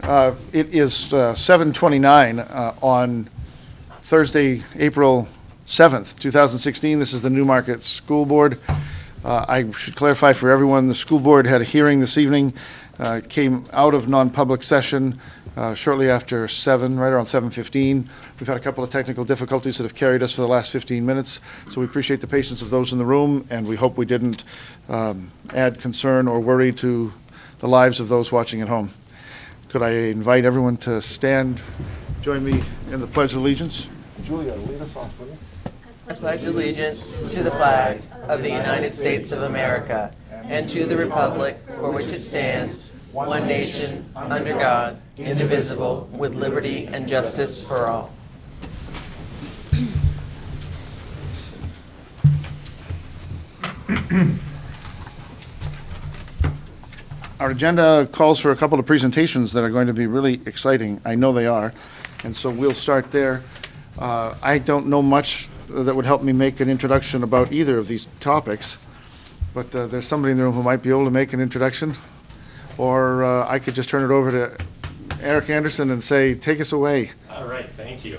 It is 7:29 on Thursday, April 7th, 2016. This is the Newmarket School Board. I should clarify for everyone, the school board had a hearing this evening, came out of non-public session shortly after 7, right around 7:15. We've had a couple of technical difficulties that have carried us for the last 15 minutes, so we appreciate the patience of those in the room, and we hope we didn't add concern or worry to the lives of those watching at home. Could I invite everyone to stand, join me in the Pledge of Allegiance? Julia, lead us off, will you? I pledge allegiance to the flag of the United States of America and to the republic for which it stands, one nation, under God, indivisible, with liberty and justice for all. Our agenda calls for a couple of presentations that are going to be really exciting. I know they are, and so we'll start there. I don't know much that would help me make an introduction about either of these topics, but there's somebody in the room who might be able to make an introduction, or I could just turn it over to Eric Anderson and say, take us away. All right, thank you.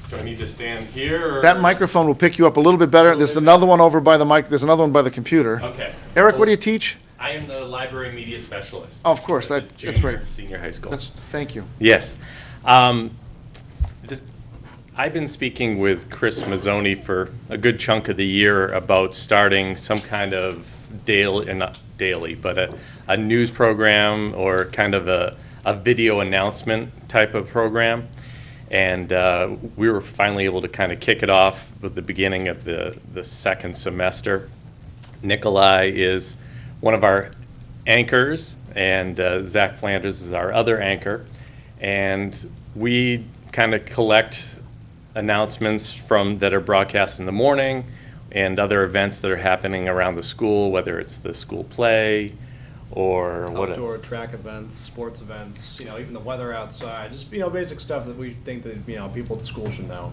Do I need to stand here? Or? That microphone will pick you up a little bit better. There's another one over by the mic. There's another one by the computer. Okay. Eric, what do you teach? I am the library media specialist. Oh, of course, that's right. Senior high school. Thank you. Yes. I've been speaking with Chris Mazzoni for a good chunk of the year about starting some kind of not daily, but a news program or kind of a video announcement type of program. And we were finally able to kind of kick it off with the beginning of the second semester. Nikolai is one of our anchors, and Zach Flanders is our other anchor. And we kind of collect announcements that are broadcast in the morning and other events that are happening around the school, whether it's the school play or outdoor track events, sports events, even the weather outside, just, basic stuff that we think that, people at the school should know,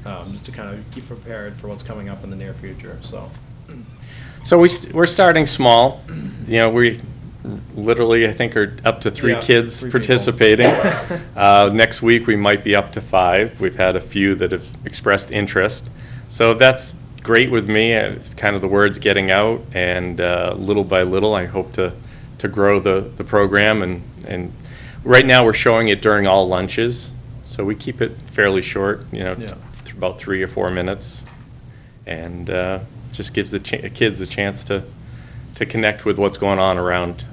just to kind of keep prepared for what's coming up in the near future, So we're starting small. We literally, I think, are up to three kids participating. Next week, we might be up to 5. We've had a few that have expressed interest. So that's great with me. It's kind of the word's getting out, and little by little, I hope to grow the program. And right now, we're showing it during all lunches. So we keep it fairly short, about 3 or 4 minutes. And just gives the kids a chance to connect with what's going on around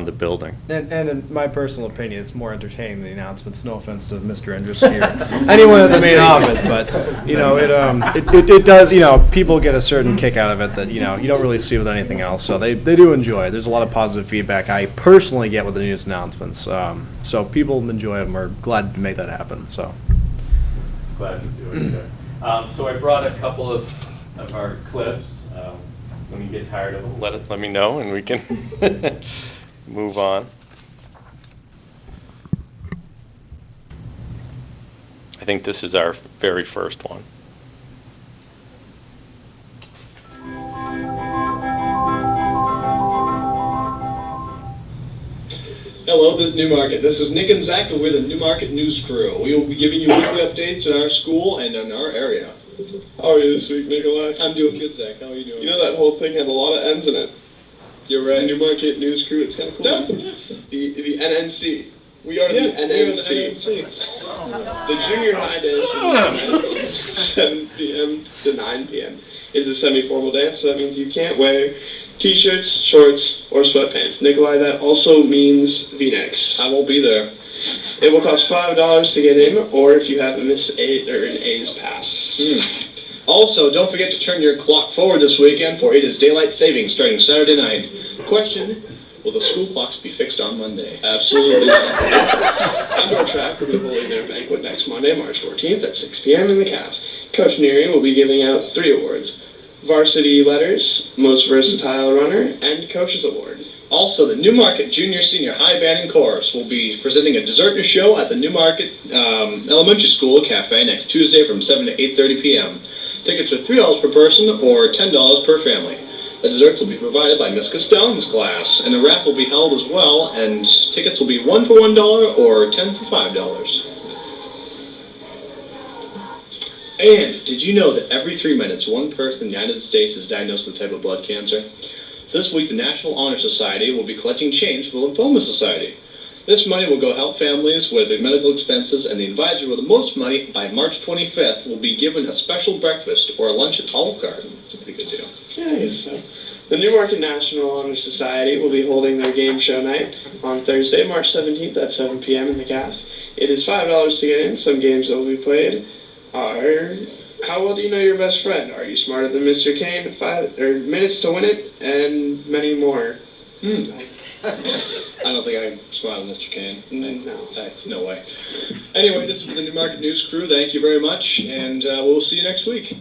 the building. And in my personal opinion, it's more entertaining than the announcements. No offense to Mr. Andrews here, anyone at the main office, but it does. People get a certain kick out of it that you don't really see with anything else. So they do enjoy it. There's a lot of positive feedback I personally get with the news announcements. So people enjoy them. We're glad to make that happen. So glad to do it. So I brought a couple of our clips. When you get tired of them, let me know, and we can move on. I think this is our very first one. Hello, this is Newmarket. This is Nick and Zach, and we're the Newmarket News Crew. We will be giving you weekly updates in our school and in our area. How are you this week, Nikolai? I'm doing good, Zach. How are you doing? You know that whole thing had a lot of N's in it. You're right. The Newmarket News Crew, it's kind of cool. The NNC. We are the NNC. The junior high dance from 7 p.m. to 9 p.m. is a semi-formal dance. So that means you can't wear t-shirts, shorts, or sweatpants. Nikolai, that also means V-necks. I won't be there. It will cost $5 to get in, or if you have a Miss A or an A's pass. Also, don't forget to turn your clock forward this weekend, for it is daylight savings starting Saturday night. Question: will the school clocks be fixed on Monday? Absolutely. Indoor track will be holding their banquet next Monday, March 14th at 6 p.m. in the CAF. Coach Neary will be giving out 3 awards: Varsity Letters, Most Versatile Runner, and Coach's Award. Also, the Newmarket Junior Senior High Band and Chorus will be presenting a dessert and show at the Newmarket Elementary School Cafe next Tuesday from 7 to 8:30 p.m. Tickets are $3 per person or $10 per family. The desserts will be provided by Miss Costello's class, and a raffle will be held as well, and tickets will be 1 for $1 or 10 for $5. And did you know that every 3 minutes, one person in the United States is diagnosed with a type of blood cancer? So this week, the National Honor Society will be collecting change for the Lymphoma Society. This money will go help families with their medical expenses, and the advisor with the most money by March 25th will be given a special breakfast or a lunch at Olive Garden. It's a pretty good deal. Yeah, I guess so. The Newmarket National Honor Society will be holding their game show night on Thursday, March 17th at 7 p.m. in the CAF. It is $5 to get in. Some games that will be played are, how well do you know your best friend? Are you smarter than Mr. Kane? 5 minutes to win it, and many more. I don't think I'm smarter than Mr. Kane. No. Thanks, no way. Anyway, this is the Newmarket News Crew. Thank you very much, and we'll see you next week.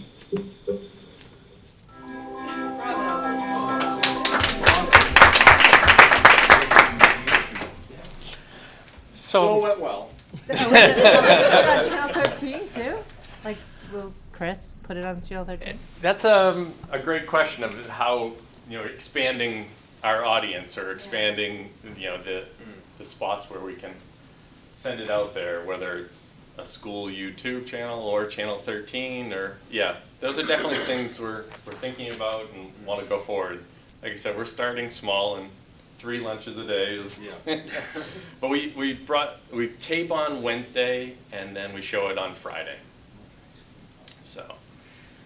So went well. So was it on Channel 13 too? Like, will Chris put it on Channel 13? that's a great question of how, expanding our audience or expanding, the spots where we can send it out there, whether it's a school YouTube channel or Channel 13 or, those are definitely things we're thinking about and want to go forward. Like I said, we're starting small, and 3 lunches a day is, but we tape on Wednesday and then we show it on Friday. So,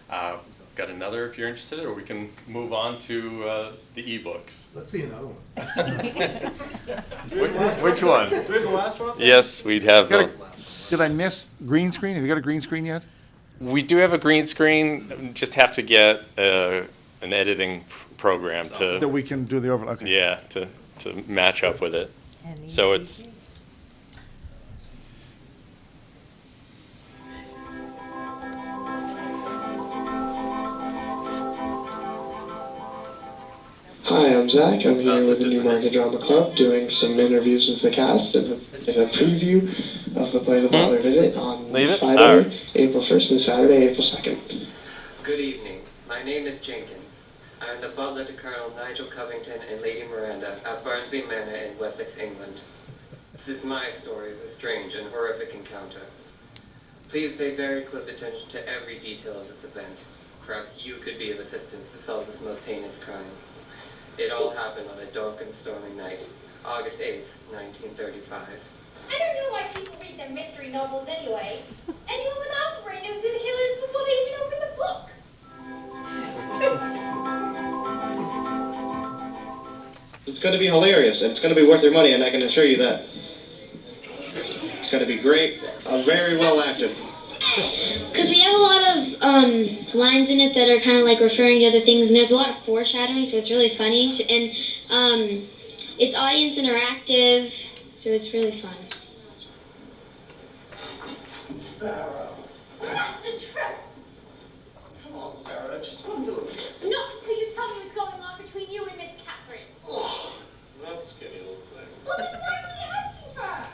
got another if you're interested, or we can move on to the ebooks. Let's see another one. Which one? Do we have the last one? Yes, we'd have. Did I miss green screen? Have you got a green screen yet? We do have a green screen. Just have to get an editing program That to we can do the overlay. Okay. to match up with it. So it's. Hi, I'm Zach. I'm here with the Newmarket Drama Club doing some interviews with the cast and a preview of the play The Butler Did It on Friday, April 1st and Saturday, April 2nd. Good evening. My name is Jenkins. I am the butler to Colonel Nigel Covington and Lady Miranda at Barnsley Manor in Wessex, England. This is my story of a strange and horrific encounter. Please pay very close attention to every detail of this event. Perhaps you could be of assistance to solve this most heinous crime. It all happened on a dark and stormy night, August 8th, 1935. I don't know why people read their mystery novels anyway. Anyone without a brain knows who the killer is before they even open the book. It's going to be hilarious, and it's going to be worth your money, and I can assure you that. It's going to be great, very well acted. Because we have a lot of lines in it that are kind of like referring to other things, and there's a lot of foreshadowing, so it's really funny. And it's audience interactive, so it's really fun. Sarah. Master Trevor! Come on, Sarah, just one little kiss. Not until you tell me what's going on between you and Miss Catherine. Oh, that skinny little thing. Well, then why were you asking for her?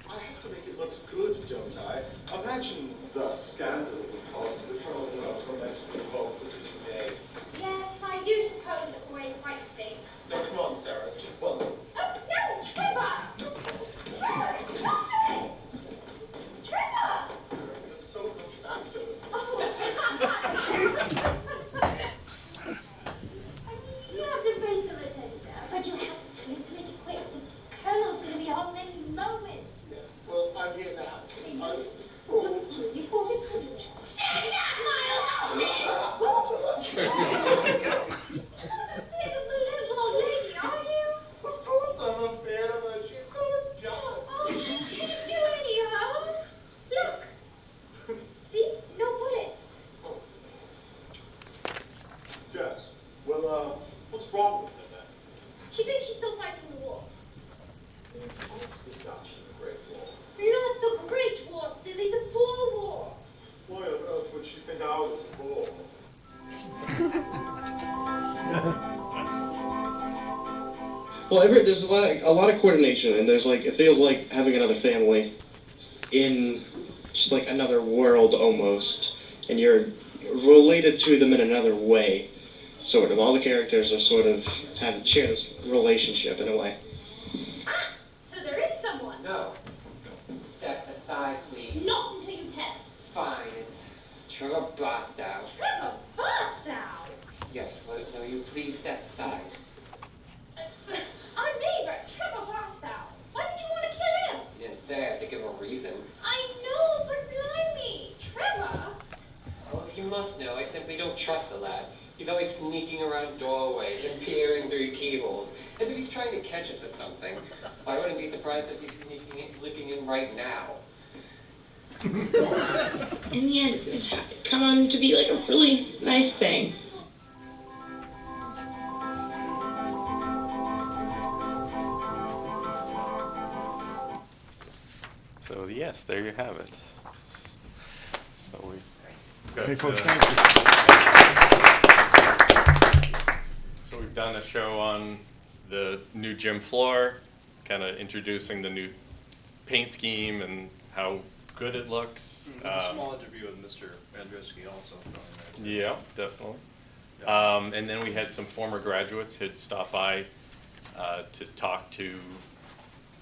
I have to make it look good, don't I? Imagine the scandal it would cause if the Colonel tormented the vote with his gay. Yes, I do suppose that boys might stink. Now, come on, Sarah, just one. Oh, no, Trevor! Trevor, stop it! Trevor! Sarah, you're so much faster than me. You have the face of a teddy bear, but you have to make it quick. The Colonel's going to be on any moment. Yes, well, I'm here now. Look, you sorted through. Stand back, Miles! You're the little old lady, are you? Of course I'm afraid of her. She's got a job. Oh, she can't do any harm. Look. See? No bullets. Yes. Well, what's wrong with her then? She thinks she's still fighting the war. What's the Dutch in the Great War? Not the Great War, silly, the Boer War. Why on earth would she think I was born? Well, there's a lot of coordination, and there's it feels like having another family in just like another world almost, and you're related to them in another way. Sort of. All the characters are sort of share this relationship in a way. So there is someone? No. Step aside, please. Not until you tell. Fine, it's Trevor Barstow. Trevor Barstow? Yes, will you please step aside? Our neighbor, Trevor Barstow. Why did you want to kill him? You didn't say I have to give a reason. I know, but blimey, Trevor. Oh, if you must know, I simply don't trust the lad. He's always sneaking around doorways and peering through keyholes, as if he's trying to catch us at something. I wouldn't be surprised if he's looking in right now. In the end, it's going to come on to be like a really nice thing. So yes, there you have it. So we've got, Hey, folks, thank you. So we've done a show on the new gym floor, kind of introducing the new paint scheme and how good it looks. A small interview with Mr. Andruski also. Yeah, definitely. And then we had some former graduates who'd stop by to talk to,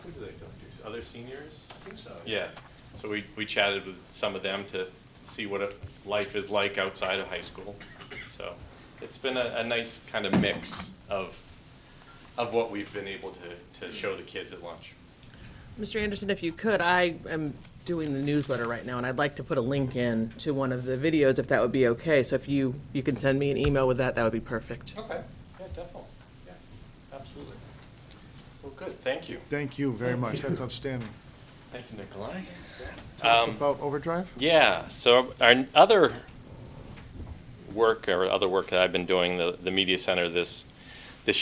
who do they talk to? Other seniors? I think so. Yeah. So we chatted with some of them to see what life is like outside of high school. So it's been a nice kind of mix of what we've been able to show the kids at lunch. Mr. Anderson, if you could, I am doing the newsletter right now, and I'd like to put a link in to one of the videos, if that would be okay. So if you can send me an email with that, that would be perfect. Okay. Yeah, definitely. Yeah, absolutely. Well, good. Thank you. Thank you very much. That's outstanding. Thank you, Nikolai. Tell us about Overdrive. Yeah, so our other work that I've been doing, the Media Center this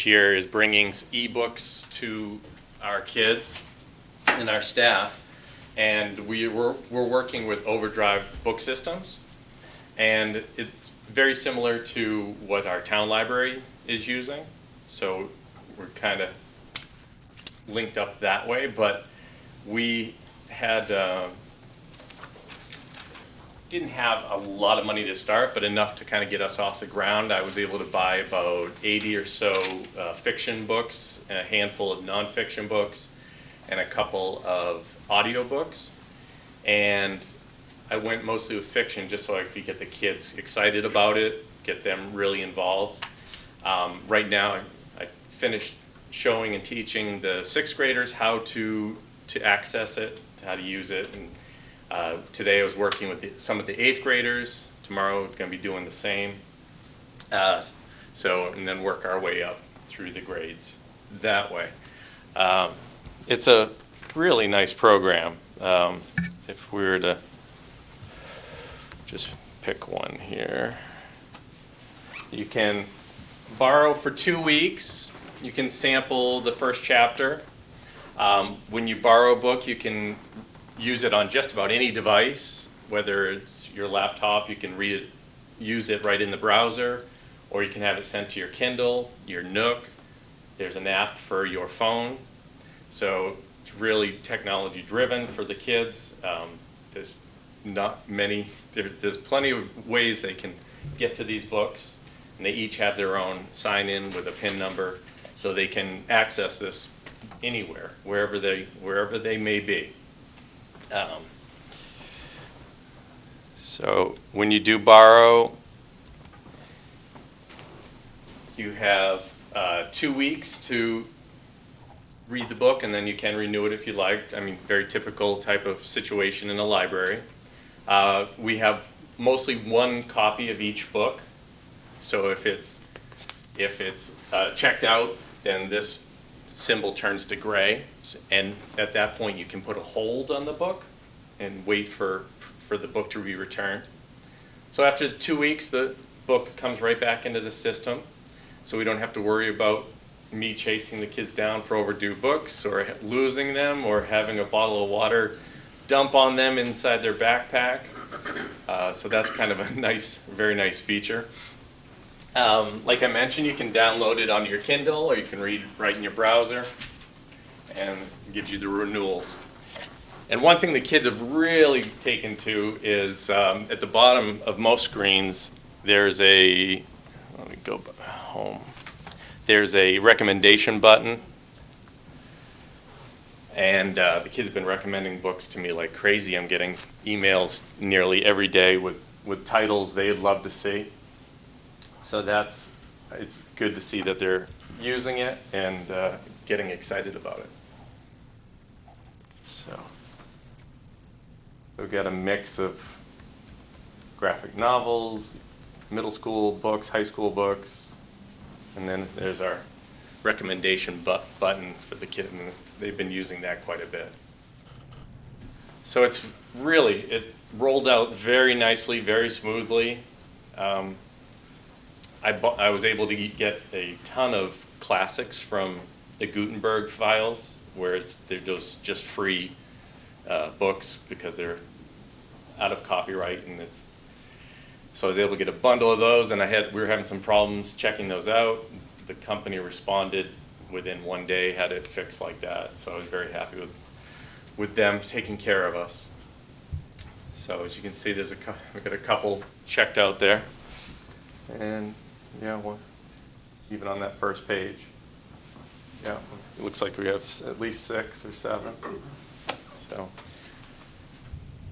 year, is bringing ebooks to our kids and our staff, and we're working with Overdrive book systems, and it's very similar to what our town library is using, so we're kind of linked up that way, but we had didn't have a lot of money to start, but enough to kind of get us off the ground. I was able to buy about 80 or so fiction books, and a handful of nonfiction books, and a couple of audio books. And I went mostly with fiction just so I could get the kids excited about it, get them really involved. Right now, I finished showing and teaching the sixth graders how to access it, how to use it. And today I was working with some of the eighth graders. Tomorrow we're going to be doing the same. And then work our way up through the grades that way. It's a really nice program. If we were to just pick one here. You can borrow for 2 weeks. You can sample the first chapter. When you borrow a book, you can use it on just about any device, whether it's your laptop, you can read it, use it right in the browser, or you can have it sent to your Kindle, your Nook. There's an app for your phone. So it's really technology driven for the kids. There's plenty of ways they can get to these books, and they each have their own sign-in with a PIN number, so they can access this anywhere, wherever they may be. So when you do borrow, you have 2 weeks to read the book, and then you can renew it if you like. I mean, very typical type of situation in a library. We have mostly one copy of each book. So if it's checked out, then this symbol turns to gray, and at that point you can put a hold on the book and wait for the book to be returned. So after 2 weeks, the book comes right back into the system, so we don't have to worry about me chasing the kids down for overdue books or losing them or having a bottle of water dump on them inside their backpack. So that's kind of a very nice feature. Like I mentioned, you can download it onto your Kindle, or you can read right in your browser, and it gives you the renewals. And one thing the kids have really taken to is at the bottom of most screens, there's a let me go home. There's a recommendation button. And the kids have been recommending books to me like crazy. I'm getting emails nearly every day with titles they'd love to see. So it's good to see that they're using it and getting excited about it. So we've got a mix of graphic novels, middle school books, high school books, and then there's our recommendation button for the kid, and they've been using that quite a bit. So it rolled out very nicely, very smoothly. I was able to get a ton of classics from the Gutenberg files, where they're just free books because they're out of copyright, and so I was able to get a bundle of those, and we were having some problems checking those out. The company responded within one day, had it fixed like that, so I was very happy with them taking care of us. So as you can see, we've got a couple checked out there, and yeah, even on that first page, yeah, it looks like we have at least 6 or 7.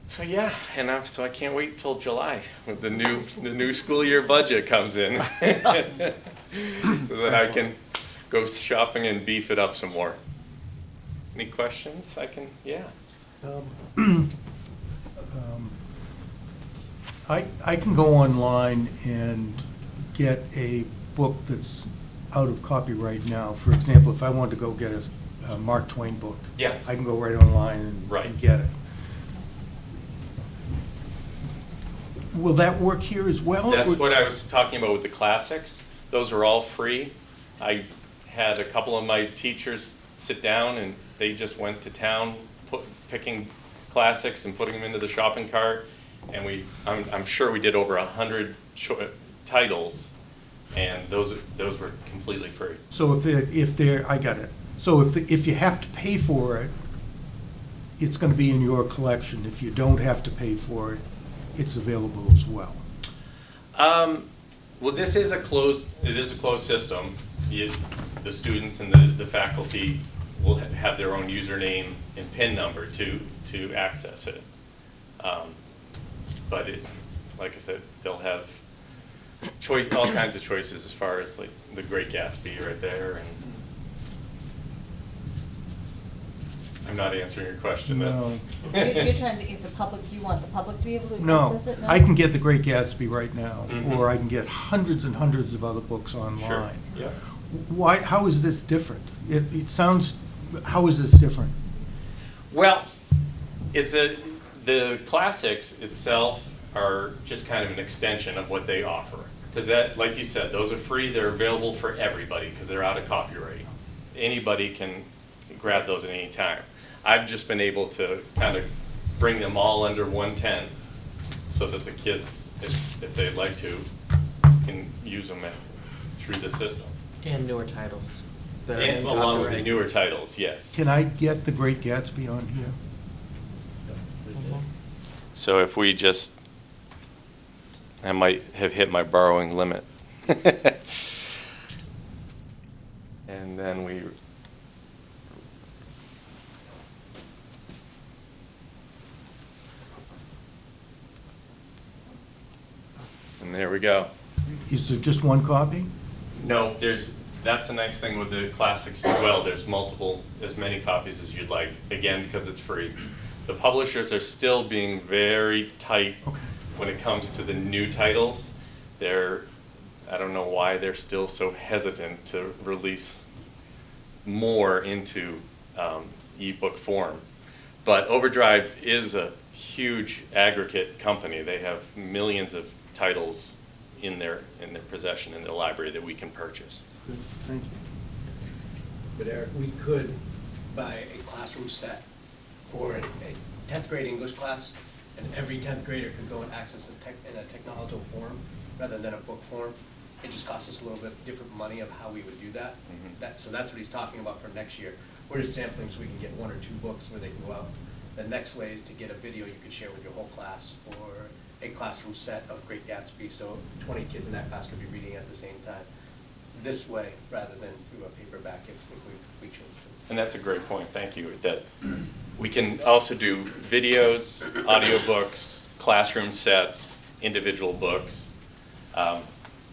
So yeah, and so I can't wait till July when the new school year budget comes in, so that I can go shopping and beef it up some more. Any questions? Yeah. I can go online and get a book that's out of copyright now. For example, if I wanted to go get a Mark Twain book, Yeah. I can go right online and get it. Will that work here as well? That's what I was talking about with the classics. Those are all free. I had a couple of my teachers sit down, and they just went to town picking classics and putting them into the shopping cart. And I'm sure we did over 100 titles, and those were completely free. So I got it. So if you have to pay for it, it's going to be in your collection. If you don't have to pay for it, it's available as well. Well, it is a closed system. The students and the faculty will have their own username and PIN number to access it. But like I said, they'll have all kinds of choices as far as like The Great Gatsby right there. And I'm not answering your question. No. You're trying to, if you want the public to be able to No, access it? No, I can get The Great Gatsby right now, Mhm. or I can get hundreds and hundreds of other books online. Sure. Yeah. Why? How is this different? It sounds. How is this different? Well, the classics itself are just kind of an extension of what they offer. Because that, like you said, those are free. They're available for everybody because they're out of copyright. Anybody can grab those at any time. I've just been able to kind of bring them all under one tent so that the kids, if they'd like to, can use them through the system. And newer titles. that are And in along with the copyright. newer titles, yes. Can I get The Great Gatsby on here? So if we just, I might have hit my borrowing limit. And then and there we go. Is there just one copy? No, that's the nice thing with the classics as well. There's as many copies as you'd like, again, because it's free. The publishers are still being very tight when it comes to the new titles. I don't know why they're still so hesitant to release more into ebook form. But Overdrive is a huge aggregate company. They have millions of titles in their possession, in their library, that we can purchase. Good, thank you. But Eric, we could buy a classroom set for a 10th grade English class, and every 10th grader could go and access it in a technological form rather than a book form. It just costs us a little bit different money of how we would do that. Mm-hmm. So that's what he's talking about for next year. We're just sampling so we can get 1 or 2 books where they can go out. The next way is to get a video you could share with your whole class, or a classroom set of Great Gatsby, so 20 kids in that class could be reading at the same time. This way, rather than through a paperback if we chose to. And that's a great point, thank you, that we can also do videos, audiobooks, classroom sets, individual books.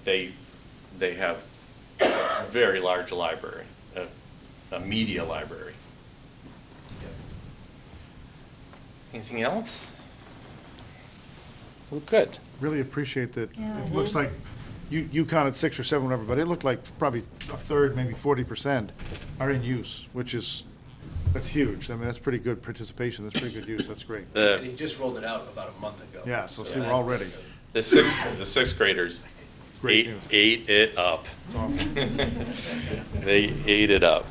They have a very large library, a media library. Anything else? Well, good. Really appreciate that. Yeah. It looks like, you counted 6 or 7, whatever, but it looked like probably a third, maybe 40% are in use, that's huge. I mean, that's pretty good participation, that's pretty good use, that's great. And he just rolled it out about a month ago. Yeah, so see, we're all ready. The sixth graders Great ate it up. They ate it up.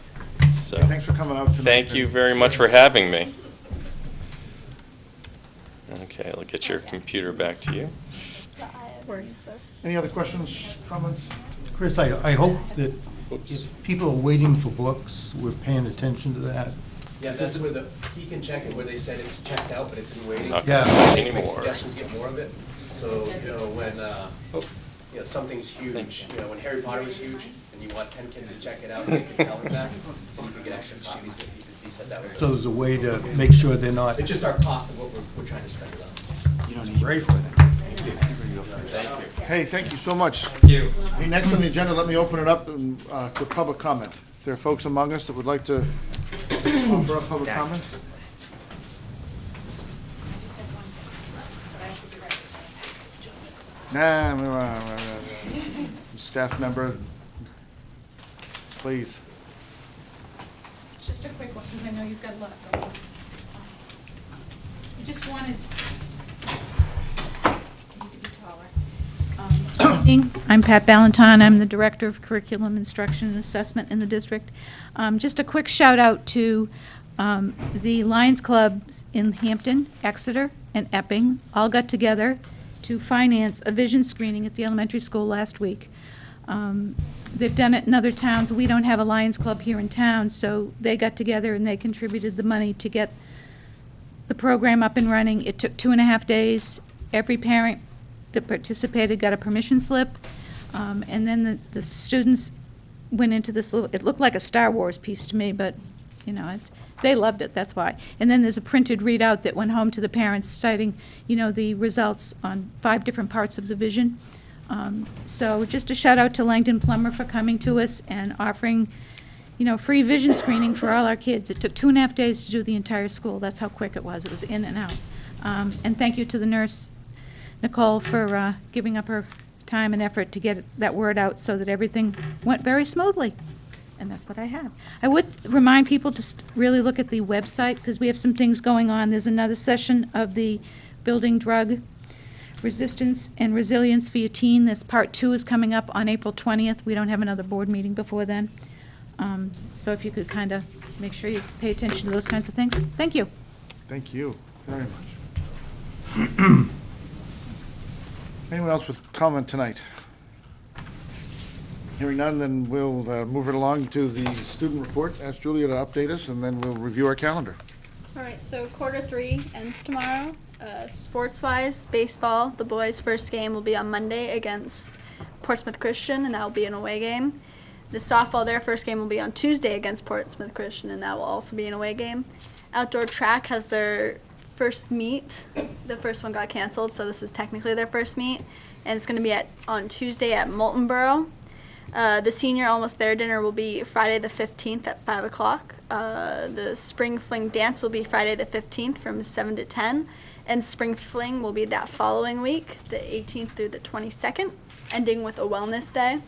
So Thanks for coming out tonight. thank you very much for having me. Okay, I'll get your computer back to you. Any other questions, comments? Chris, I hope that if people are waiting for books, we're paying attention to that. Yeah, that's where he can check it where they said it's checked out, but it's in waiting. Not Yeah. Make anymore. suggestions, get more of it. So, when, something's huge, when Harry Potter was huge, and you want 10 kids to check it out, and they can tell them that, then you can get extra copies if he said that was. So there's a way to make sure they're not. It's just our cost of what we're trying to spend it on. You don't need. Great for it. Hey, thank you so much. Thank you. Hey, next on the agenda, let me open it up to public comment. If there are folks among us that would like to offer up public comment? Staff member, please. Just a quick one, because I know you've got a lot going on. I just wanted, I need to be taller. I'm Pat Ballantyne. I'm the Director of Curriculum Instruction and Assessment in the district. Just a quick shout out to the Lions Clubs in Hampton, Exeter, and Epping all got together to finance a vision screening at the elementary school last week. They've done it in other towns. We don't have a Lions Club here in town, so they got together and they contributed the money to get the program up and running. It took 2.5 days. Every parent that participated got a permission slip, and then the students went into this little, it looked like a Star Wars piece to me, but, they loved it, that's why. And then there's a printed readout that went home to the parents citing, the results on 5 different parts of the vision. So just a shout out to Langdon Plummer for coming to us and offering, free vision screening for all our kids. It took 2.5 days to do the entire school. That's how quick it was. It was in and out. And thank you to the nurse, Nicole, for giving up her time and effort to get that word out so that everything went very smoothly. And that's what I have. I would remind people to really look at the website because we have some things going on. There's another session of the Building Drug Resistance and Resilience for your teen. This part 2 is coming up on April 20th. We don't have another board meeting before then. So if you could kind of make sure you pay attention to those kinds of things. Thank you. Thank you very much. Anyone else with comment tonight? Hearing none, then we'll move it along to the student report. Ask Julia to update us, and then we'll review our calendar. All right, so quarter 3 ends tomorrow. Sports-wise, baseball, the boys' first game will be on Monday against Portsmouth Christian, and that will be an away game. The softball, their first game will be on Tuesday against Portsmouth Christian, and that will also be an away game. Outdoor track has their first meet. The first one got canceled, so this is technically their first meet, and it's going to be on Tuesday at Moulton Borough. The senior Almost There dinner will be Friday the 15th at 5 o'clock. The Spring Fling dance will be Friday the 15th from 7 to 10. And Spring Fling will be that following week, the 18th through the 22nd, ending with a wellness day.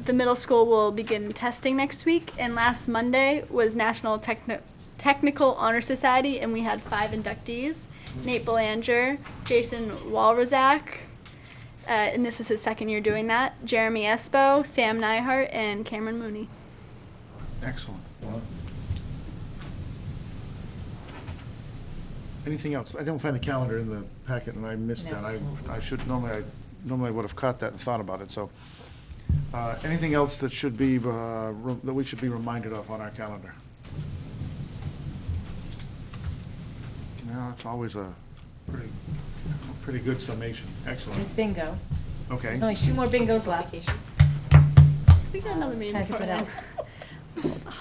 The middle school will begin testing next week. And last Monday was National Technical Honor Society, and we had 5 inductees. Nate Belanger, Jason Walrazak, and this is his second year doing that, Jeremy Espo, Sam Nyhart, and Cameron Mooney. Excellent. Anything else? I don't find the calendar in the packet, and I missed that. I should normally would have caught that and thought about it. So, anything else that should be that we should be reminded of on our calendar? No, it's always a Pretty good summation. Excellent. There's bingo. Okay. There's only 2 more bingos left. We got another meeting Trying to before think then. what else.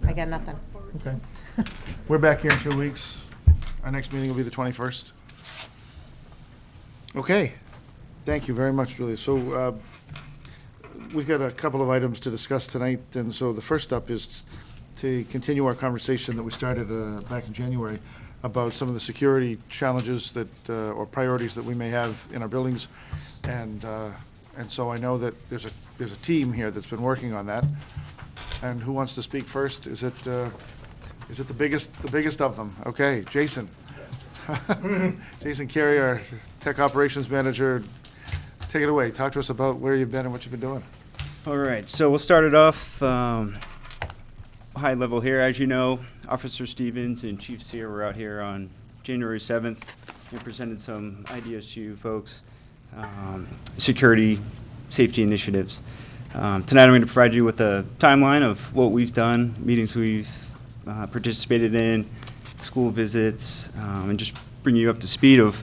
I got nothing. Okay. We're back here in 2 weeks. Our next meeting will be the 21st. Okay. Thank you very much, Julia. So we've got a couple of items to discuss tonight, and so the first up is to continue our conversation that we started back in January about some of the security challenges that, or priorities that we may have in our buildings. And so I know that there's a team here that's been working on that. And who wants to speak first? Is it the biggest of them? Okay, Jason. Jason Carey, our Tech Operations Manager. Take it away. Talk to us about where you've been and what you've been doing. All right, so we'll start it off high level here. As you know, Officer Stevens and Chief Sear were out here on January 7th and presented some ideas to you folks, security, safety initiatives. Tonight I'm going to provide you with a timeline of what we've done, meetings we've participated in, school visits, and just bring you up to speed of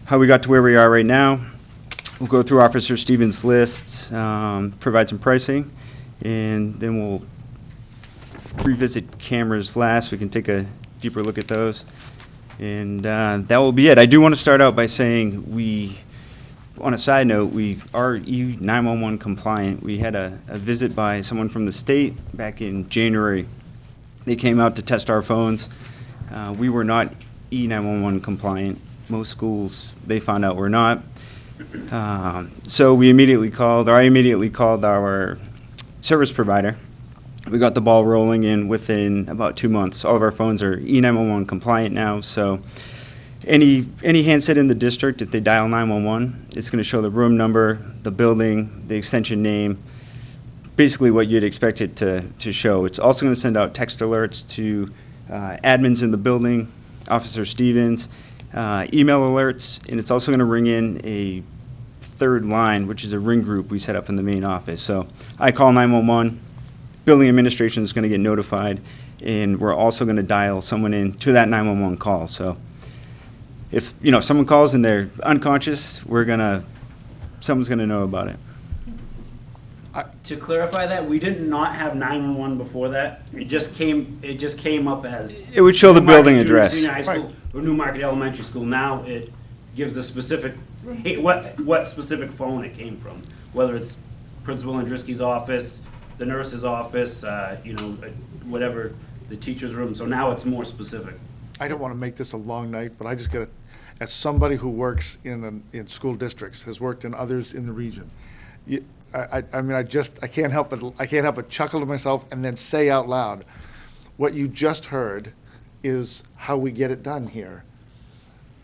how we got to where we are right now. We'll go through Officer Stevens' lists, provide some pricing, and then we'll revisit cameras last. We can take a deeper look at those. And that will be it. I do want to start out by saying on a side note, we are E911 compliant. We had a visit by someone from the state back in January. They came out to test our phones. We were not E911 compliant. Most schools, they found out we're not. So I immediately called our service provider. We got the ball rolling, and within about 2 months, all of our phones are E911 compliant now. So any handset in the district, if they dial 911, it's going to show the room number, the building, the extension name, basically what you'd expect it to show. It's also going to send out text alerts to admins in the building, Officer Stevens, email alerts, and it's also going to ring in a third line, which is a ring group we set up in the main office. So I call 911, building administration is going to get notified, and we're also going to dial someone in to that 911 call. So if someone calls and they're unconscious, someone's going to know about it. To clarify that, we did not have 911 before that. It just came up as. It would show the Newmarket building Junior address. Senior High School or Newmarket Elementary School. Now it gives the specific, what specific phone it came from. Whether it's Principal Andriski's office, the nurse's office, whatever, the teacher's room. So now it's more specific. I don't want to make this a long night, but I just got to, as somebody who works in school districts, has worked in others in the region, I can't help but chuckle to myself and then say out loud, what you just heard is how we get it done here.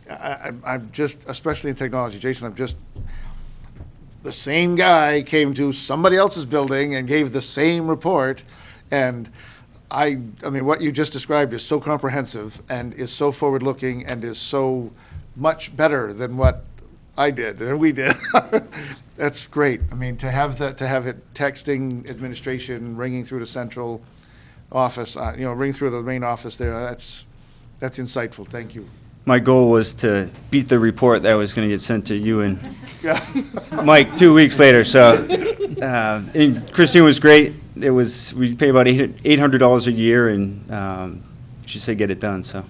I'm just, especially in technology, Jason, the same guy came to somebody else's building and gave the same report, and I mean, what you just described is so comprehensive and is so forward-looking and is so much better than what I did and we did. That's great. I mean, to have it texting administration, ringing through the central office, ring through the main office there. That's insightful. Thank you. My goal was to beat the report that was going to get sent to you and Mike 2 weeks later. So, and Christine was great. We pay about $800 a year, and she said get it done. So,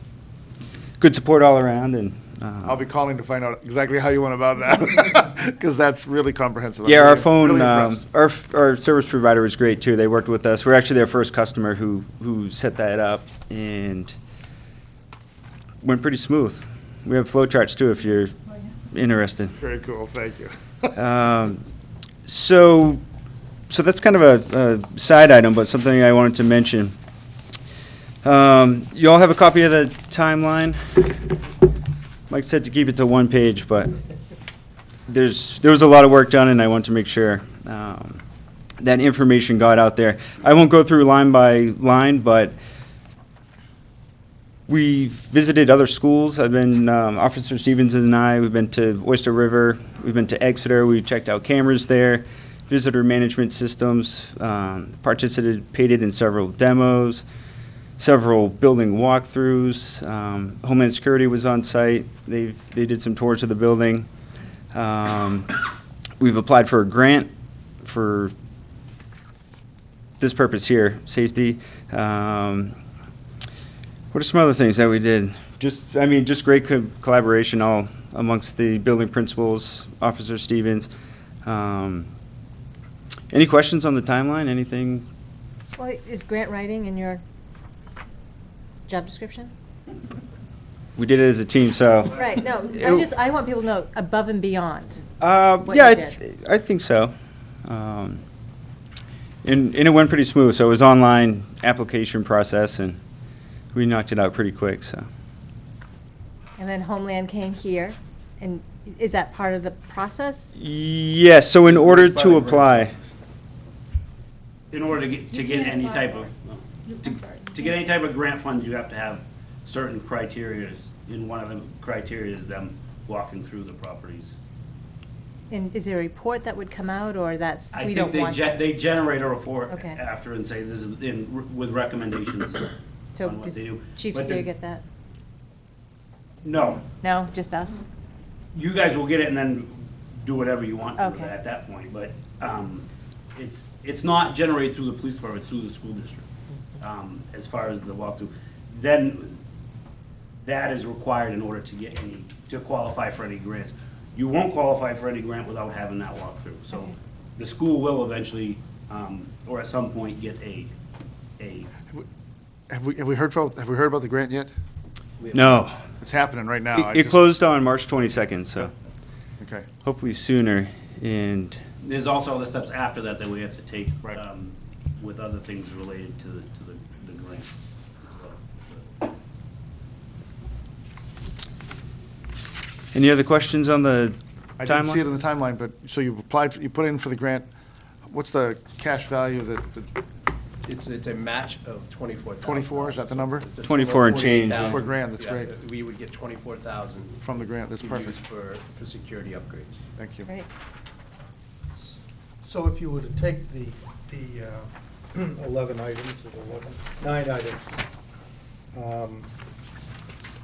good support all around. And I'll be calling to find out exactly how you went about that, because that's really comprehensive. Yeah, our phone, our service provider was great too. They worked with us. We're actually their first customer who set that up, and went pretty smooth. We have flow charts too if you're interested. Very cool. Thank you. So that's kind of a side item, but something I wanted to mention. You all have a copy of the timeline. Mike said to keep it to one page, but there was a lot of work done, and I want to make sure that information got out there. I won't go through line by line, but we visited other schools. I've been, Officer Stevens and I, we've been to Oyster River, we've been to Exeter, we checked out cameras there, visitor management systems, participated in several demos, several building walkthroughs. Homeland Security was on site. They did some tours of the building. We've applied for a grant for this purpose here, safety. What are some other things that we did? Just great collaboration all amongst the building principals, Officer Stevens. Any questions on the timeline? Anything? Well, is grant writing in your job description? We did it as a team, so. Right, no, I want people to know above and beyond. what Yeah, you did. I think so. And it went pretty smooth, so it was online application process, and we knocked it out pretty quick, so. And then Homeland came here, and is that part of the process? Yes, so in order to apply, In order to get any type of, to get any type of grant funds, you have to have certain criteria. And one of the criteria is them walking through the properties. And is there a report that would come out, or that's, I we think don't want? they generate a report Okay. after and say this is with recommendations So on what does they do. Chief But Seer the- get that? No, No, just us? you guys will get it and then do whatever you want with Okay. it at that point, but, it's not generated through the police department, it's through the school district, as far as the walkthrough. Then, that is required in order to get to qualify for any grants. You won't qualify for any grant without having that walkthrough, so Okay. the school will eventually, or at some point, get a Have we heard about the grant yet? no. It's happening right now. It closed on March 22nd, so Okay. hopefully sooner, and There's also other steps after that that we have to take, with other things related to the grant. any other questions on the I didn't see it timeline? in the timeline, but, so you applied, you put in for the grant. What's the cash value that, It's a match of $24,000. 24, is that the number? It's a 24 and total of change. 48,000. 24 grand, that's Yeah, great. We would get 24,000. From the grant, that's to perfect. use for security upgrades. Thank you. Great. So if you were to take the 11 items, or 9 items,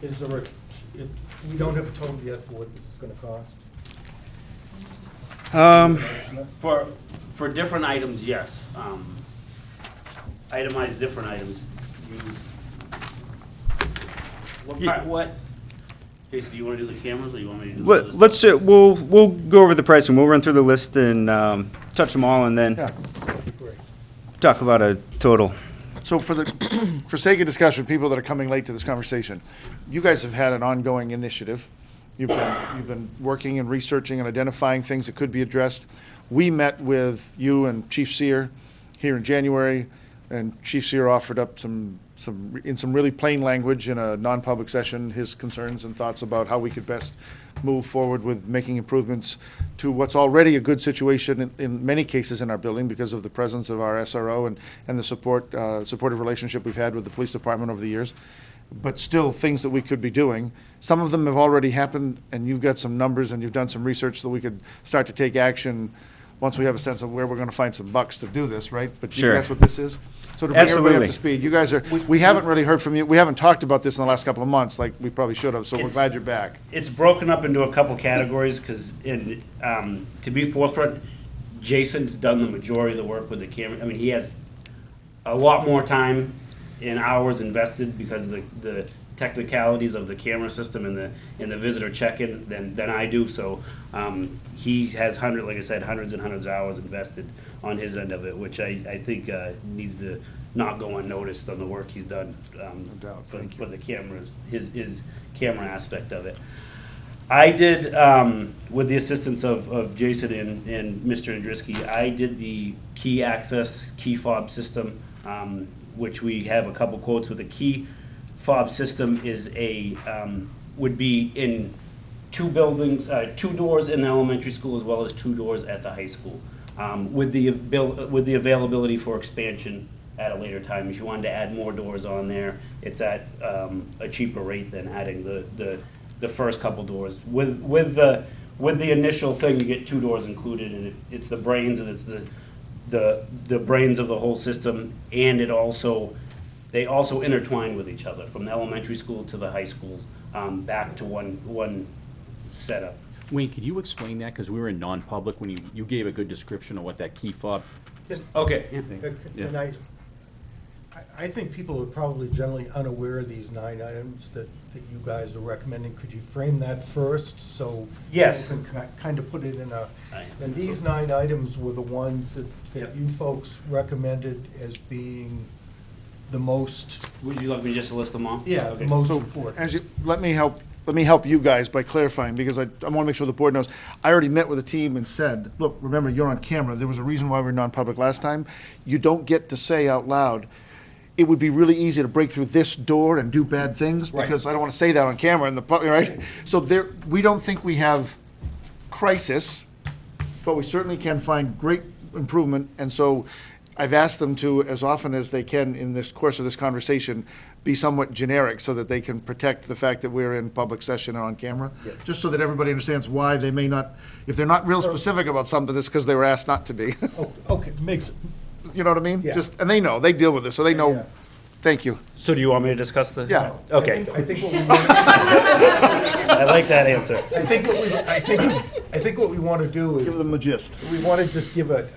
is there we don't have a total yet for what this is going to cost? For different items, yes. Itemized different items. What? Jason, do you want to do the cameras, or you want me to do the list? We'll go over the pricing. We'll run through the list and touch them all, and then Yeah. talk about a total. So for sake of discussion, people that are coming late to this conversation, you guys have had an ongoing initiative. You've been working and researching and identifying things that could be addressed. We met with you and Chief Seer here in January, and Chief Seer offered up in some really plain language in a non-public session, his concerns and thoughts about how we could best move forward with making improvements to what's already a good situation in many cases in our building because of the presence of our SRO and the supportive relationship we've had with the police department over the years. But still, things that we could be doing. Some of them have already happened, and you've got some numbers and you've done some research so we could start to take action once we have a sense of where we're going to find some bucks to do this, right? But Sure. that's what this is? So to bring everybody up Absolutely. to speed, you guys we haven't really heard from you, we haven't talked about this in the last couple of months like we probably should have, so we're It's- glad you're back. It's broken up into a couple categories, because to be forthright, Jason's done the majority of the work with the camera. I mean, he has a lot more time and hours invested because of the technicalities of the camera system and the visitor check-in than I do. So he has like I said, hundreds and hundreds of hours invested on his end of it, which I think needs to not go unnoticed on the work he's done doubt. for the cameras, his camera aspect of it. I did, with the assistance of Jason and Mr. Andriski, I did the key access, key fob system, which we have a couple quotes with. The key fob system is would be in 2 buildings, 2 doors in the elementary school as well as 2 doors at the high school, with the availability for expansion at a later time. If you wanted to add more doors on there, it's at a cheaper rate than adding the first couple doors. With the initial thing, you get 2 doors included, and it's the brains, and it's the brains of the whole system, and it also they also intertwine with each other, from the elementary school to the high school, back to one setup. Wayne, could you explain that? Because we were in non-public when you gave a good description of what that key fob. Okay. And I think people are probably generally unaware of these 9 items that you guys are recommending. Could you frame that first, so Yes. people can kind of put it in a, and these 9 items were the ones that you folks recommended as being the most. Would you like me just to list them all? Yeah, Okay. the most So, important. let me help you guys by clarifying, because I want to make sure the board knows. I already met with the team and said, look, remember, you're on camera. There was a reason why we were non-public last time. You don't get to say out loud, it would be really easy to break through this door and do bad things, Right. because I don't want to say that on camera in the public, right? So we don't think we have crisis, but we certainly can find great improvement. And so I've asked them to, as often as they can in this course of this conversation, be somewhat generic so that they can protect the fact that we're in public session and on camera. Just so that everybody understands why they may not, if they're not real specific about something, it's because they were asked not to be. Okay, makes, You know what I mean? Yeah. And they know, they deal with this, so they know. Yeah. Thank you. So do you want me to discuss the? Yeah. Okay. I think what we want. I like that answer. I think what we want to do is. Give them a gist. We want to just give at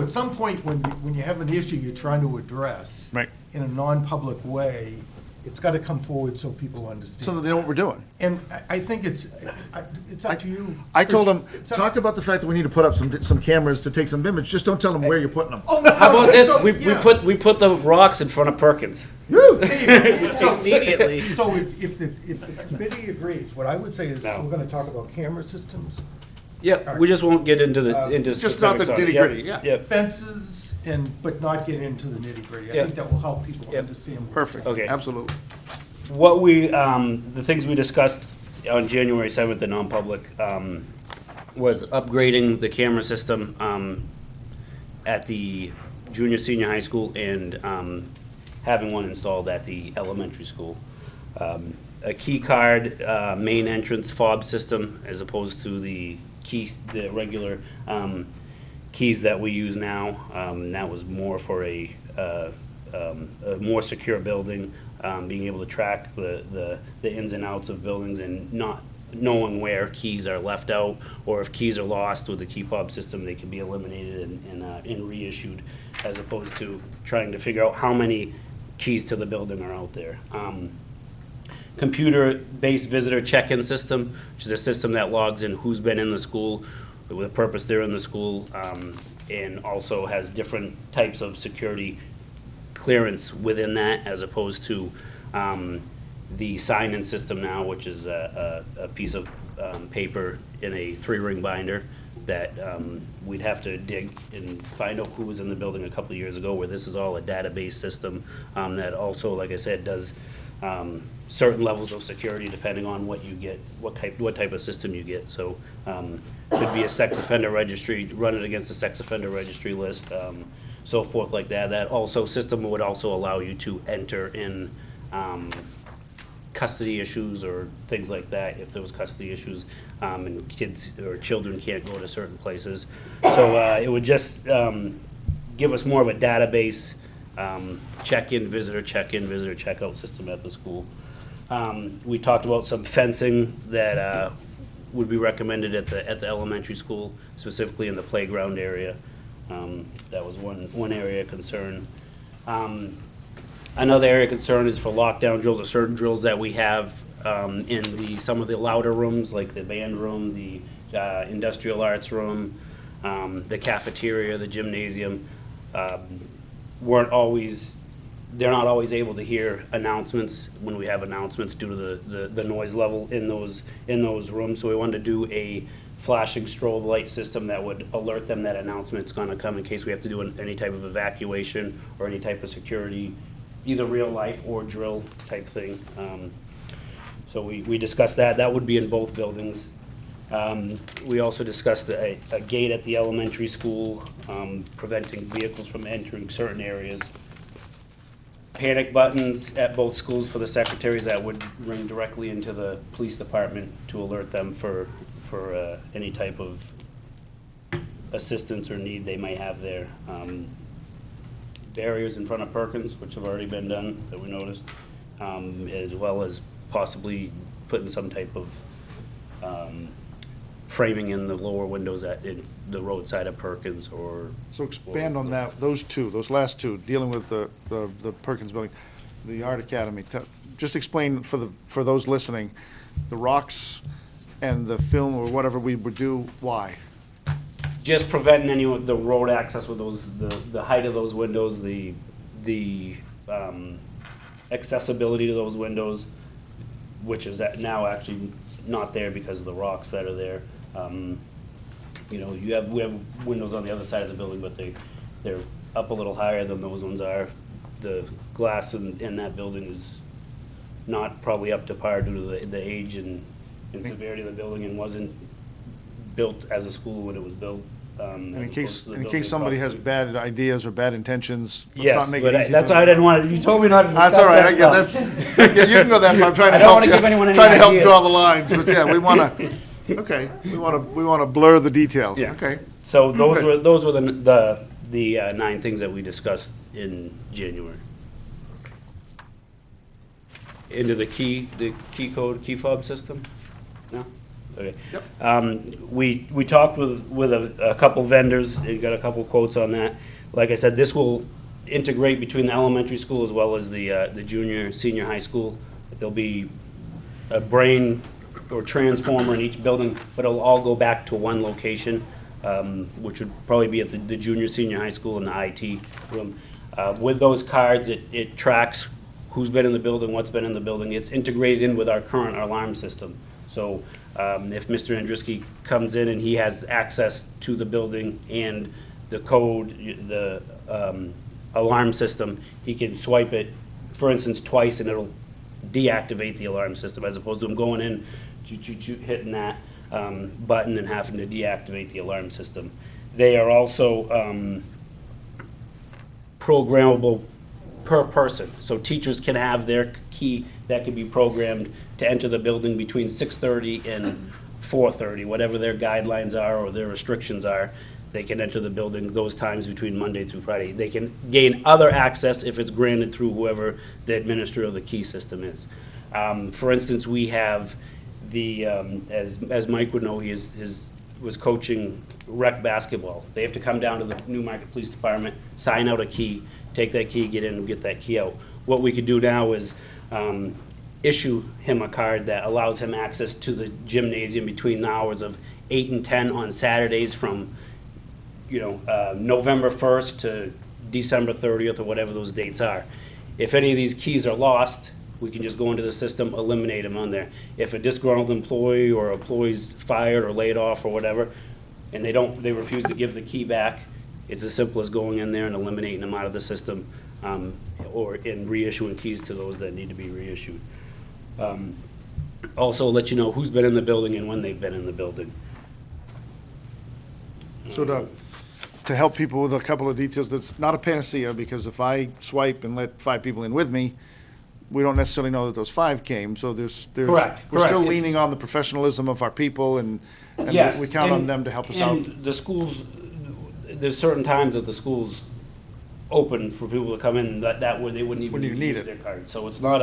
some point when you have an issue you're trying to address. Right. In a non-public way, it's got to come forward so people understand. So that they know what we're doing. And I think it's up to you. I told them, It's up- talk about the fact that we need to put up some cameras to take some image, just don't tell them where you're putting them. Oh, no, How about this? so, We yeah. put the rocks in front of Perkins. Immediately. So if the committee agrees, what I would say is, No. we're going to talk about camera systems, Yeah, we just won't get into into Just not the specifics on it. nitty-gritty, Yep, yeah. Yep. fences, but not get into the nitty-gritty. I Yeah. think that will help people Yeah. understand. what- Perfect. Okay. Absolutely. What we, the things we discussed on January 7th in non-public was upgrading the camera system at the junior, senior high school and having one installed at the elementary school. A key card main entrance fob system as opposed to the regular keys that we use now. That was more for a more secure building, being able to track the ins and outs of buildings and not knowing where keys are left out, or if keys are lost with the key fob system, they can be eliminated and reissued, as opposed to trying to figure out how many keys to the building are out there. Computer-based visitor check-in system, which is a system that logs in who's been in the school, with the purpose they're in the school, and also has different types of security clearance within that, as opposed to the sign-in system now, which is a piece of paper in a 3-ring binder that we'd have to dig and find out who was in the building a couple of years ago, where this is all a database system that also, like I said, does certain levels of security depending on what you get, what type of system you get. So could be a sex offender registry, run it against a sex offender registry list, so forth like that. That also system would also allow you to enter in custody issues or things like that, if there was custody issues, and kids or children can't go to certain places. So it would just give us more of a database check-in, visitor checkout system at the school. We talked about some fencing that would be recommended at the elementary school, specifically in the playground area. That was one area of concern. Another area of concern is for lockdown drills, or certain drills that we have in some of the louder rooms, like the band room, the industrial arts room, the cafeteria, the gymnasium. They're not always able to hear announcements when we have announcements due to the noise level in those rooms. So we wanted to do a flashing strobe light system that would alert them that announcement's gonna come in case we have to do any type of evacuation or any type of security, either real life or drill type thing. So we discussed that. That would be in both buildings. We also discussed a gate at the elementary school, preventing vehicles from entering certain areas. Panic buttons at both schools for the secretaries that would ring directly into the police department to alert them for any type of assistance or need they might have there. barriers in front of Perkins, which have already been done, that we noticed, as well as possibly putting some type of framing in the lower windows in the roadside of Perkins or. So expand on that, those last two, dealing with the Perkins building, the Art Academy. Just explain for those listening, the rocks and the film or whatever we would do, why? Just preventing any of the road access with those, the height of those windows, the accessibility to those windows, which is now actually not there because of the rocks that are there. You know, we have windows on the other side of the building, but they're up a little higher than those ones are. The glass in that building is not probably up to par due to the age and severity of the building, and wasn't built as a school when it was built. And in case somebody has bad ideas or bad intentions, let's yes, not make but it easy. that's why I didn't want to. You told me not to discuss that's all right. that stuff. You can go that far. I'm trying to I don't help. want to give anyone any trying to help ideas. draw the lines, but yeah, we want to. Okay, we want to blur the detail. Yeah. Okay. So those Good. were the 9 things that we discussed in January. Into the key code, key fob system? No? Okay. Yep. We talked with a couple vendors, and got a couple quotes on that. Like I said, this will integrate between the elementary school as well as the junior, senior high school. There'll be a brain or transformer in each building, but it'll all go back to one location, which would probably be at the junior, senior high school in the IT room. With those cards, it tracks who's been in the building, what's been in the building. It's integrated in with our current alarm system. So if Mr. Andruski comes in and he has access to the building and the code, the alarm system, he can swipe it, for instance, twice, and it'll deactivate the alarm system, as opposed to him going in, hitting that button and having to deactivate the alarm system. They are also programmable per person. So teachers can have their key that can be programmed to enter the building between 6:30 and 4:30, whatever their guidelines are or their restrictions are. They can enter the building those times between Monday through Friday. They can gain other access if it's granted through whoever the administrator of the key system is. For instance, we have the, as Mike would know, he was coaching rec basketball. They have to come down to the Newmarket Police Department, sign out a key, take that key, get in and get that key out. What we could do now is issue him a card that allows him access to the gymnasium between the hours of 8 and 10 on Saturdays from, November 1st to December 30th or whatever those dates are. If any of these keys are lost, we can just go into the system, eliminate them on there. If a disgruntled employee or employee's fired or laid off or whatever, and they refuse to give the key back, it's as simple as going in there and eliminating them out of the system, or in reissuing keys to those that need to be reissued. Also let you know who's been in the building and when they've been in the building. So to help people with a couple of details, that's not a panacea, because if I swipe and let 5 people in with me, we don't necessarily know that those 5 came. So there's Correct. We're still leaning on the professionalism of our people, and Yes, we count on them to help us out. And the schools, there's certain times that the schools open for people to come in, that way they wouldn't even need use it. their card. So it's not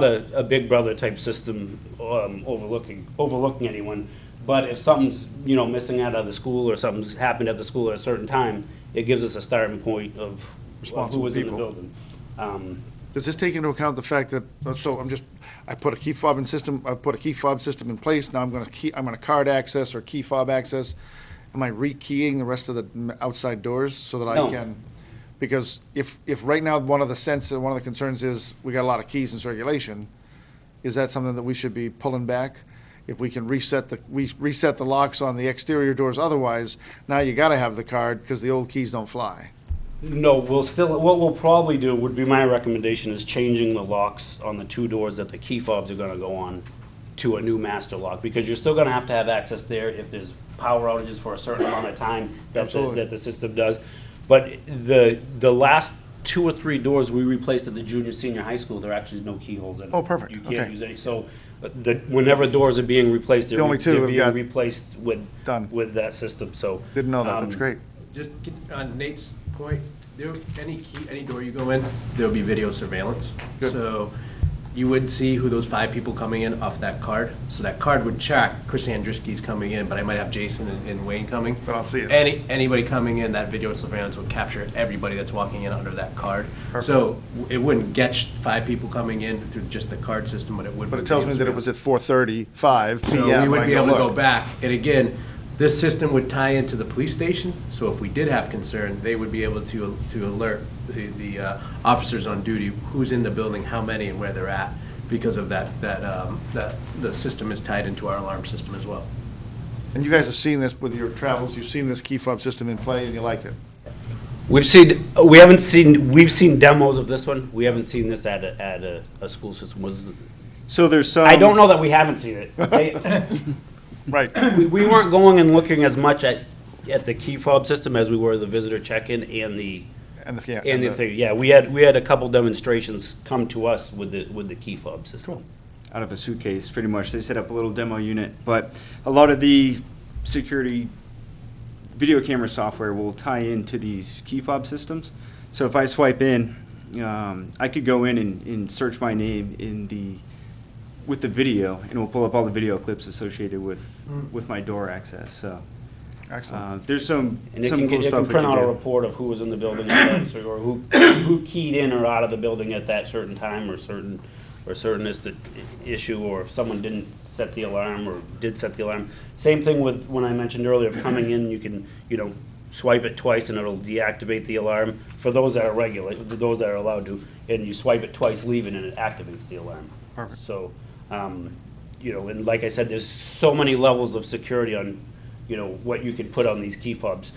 a Big Brother type system overlooking anyone. But if something's, missing out of the school or something's happened at the school at a certain time, it gives us a starting point of who was in the building. Does this take into account the fact that, I put a key fob system in place, now I'm gonna card access or key fob access. Am I rekeying the rest of the outside doors so that No. I can? Because if right now, one of the concerns is, we got a lot of keys in circulation, is that something that we should be pulling back? If we can reset the locks on the exterior doors otherwise, now you gotta have the card, because the old keys don't fly. No, what we'll probably do, would be my recommendation, is changing the locks on the 2 doors that the key fobs are gonna go on to a new master lock, because you're still gonna have to have access there if there's power outages for a certain amount of time that the system does. But the last 2 or 3 doors we replaced at the junior, senior high school, there actually is no keyholes in them. Oh, perfect. You can't Okay. use any, so whenever doors are being replaced, The only 2 have being got replaced with that system, so. Didn't know that, that's great. Just on Nate's point, any door you go in, there'll be video surveillance. So you would see who those 5 people coming in off that card. So that card would check Chris Andruski's coming in, but I might have Jason and Wayne coming. But I'll see it. Anybody coming in, that video surveillance would capture everybody that's walking in under that card. Perfect. So it wouldn't get 5 people coming in through just the card system, but it would. But it tells me that it was at 4:35 p.m. So we would when be I able to go look. back, and again, this system would tie into the police station, so if we did have concern, they would be able to alert the officers on duty who's in the building, how many, and where they're at, because of that the system is tied into our alarm system as well. And you guys have seen this with your travels, you've seen this key fob system in play, and you like it? We've seen demos of this one. We haven't seen this at a school system. So there's some. I don't know that we haven't seen it. Right. We weren't going and looking as much at the key fob system as we were the visitor check-in and the thing. Yeah, we had a couple demonstrations come to us with the key fob system. Out of a suitcase, pretty much. They set up a little demo unit, but a lot of the security video camera software will tie into these key fob systems. So if I swipe in, I could go in and search my name with the video, and it will pull up all the video clips associated with my door access. So excellent. There's some And it some can, cool it stuff can we print can out a do. report of who was in the building or who keyed in or out of the building at that certain time or certain issue, or if someone didn't set the alarm or did set the alarm. Same thing with when I mentioned earlier of coming in, you can swipe it twice and it'll deactivate the alarm for those that are those that are allowed to, and you swipe it twice leaving and it activates the alarm. Perfect. So, and like I said, there's so many levels of security on, what you can put on these key fobs.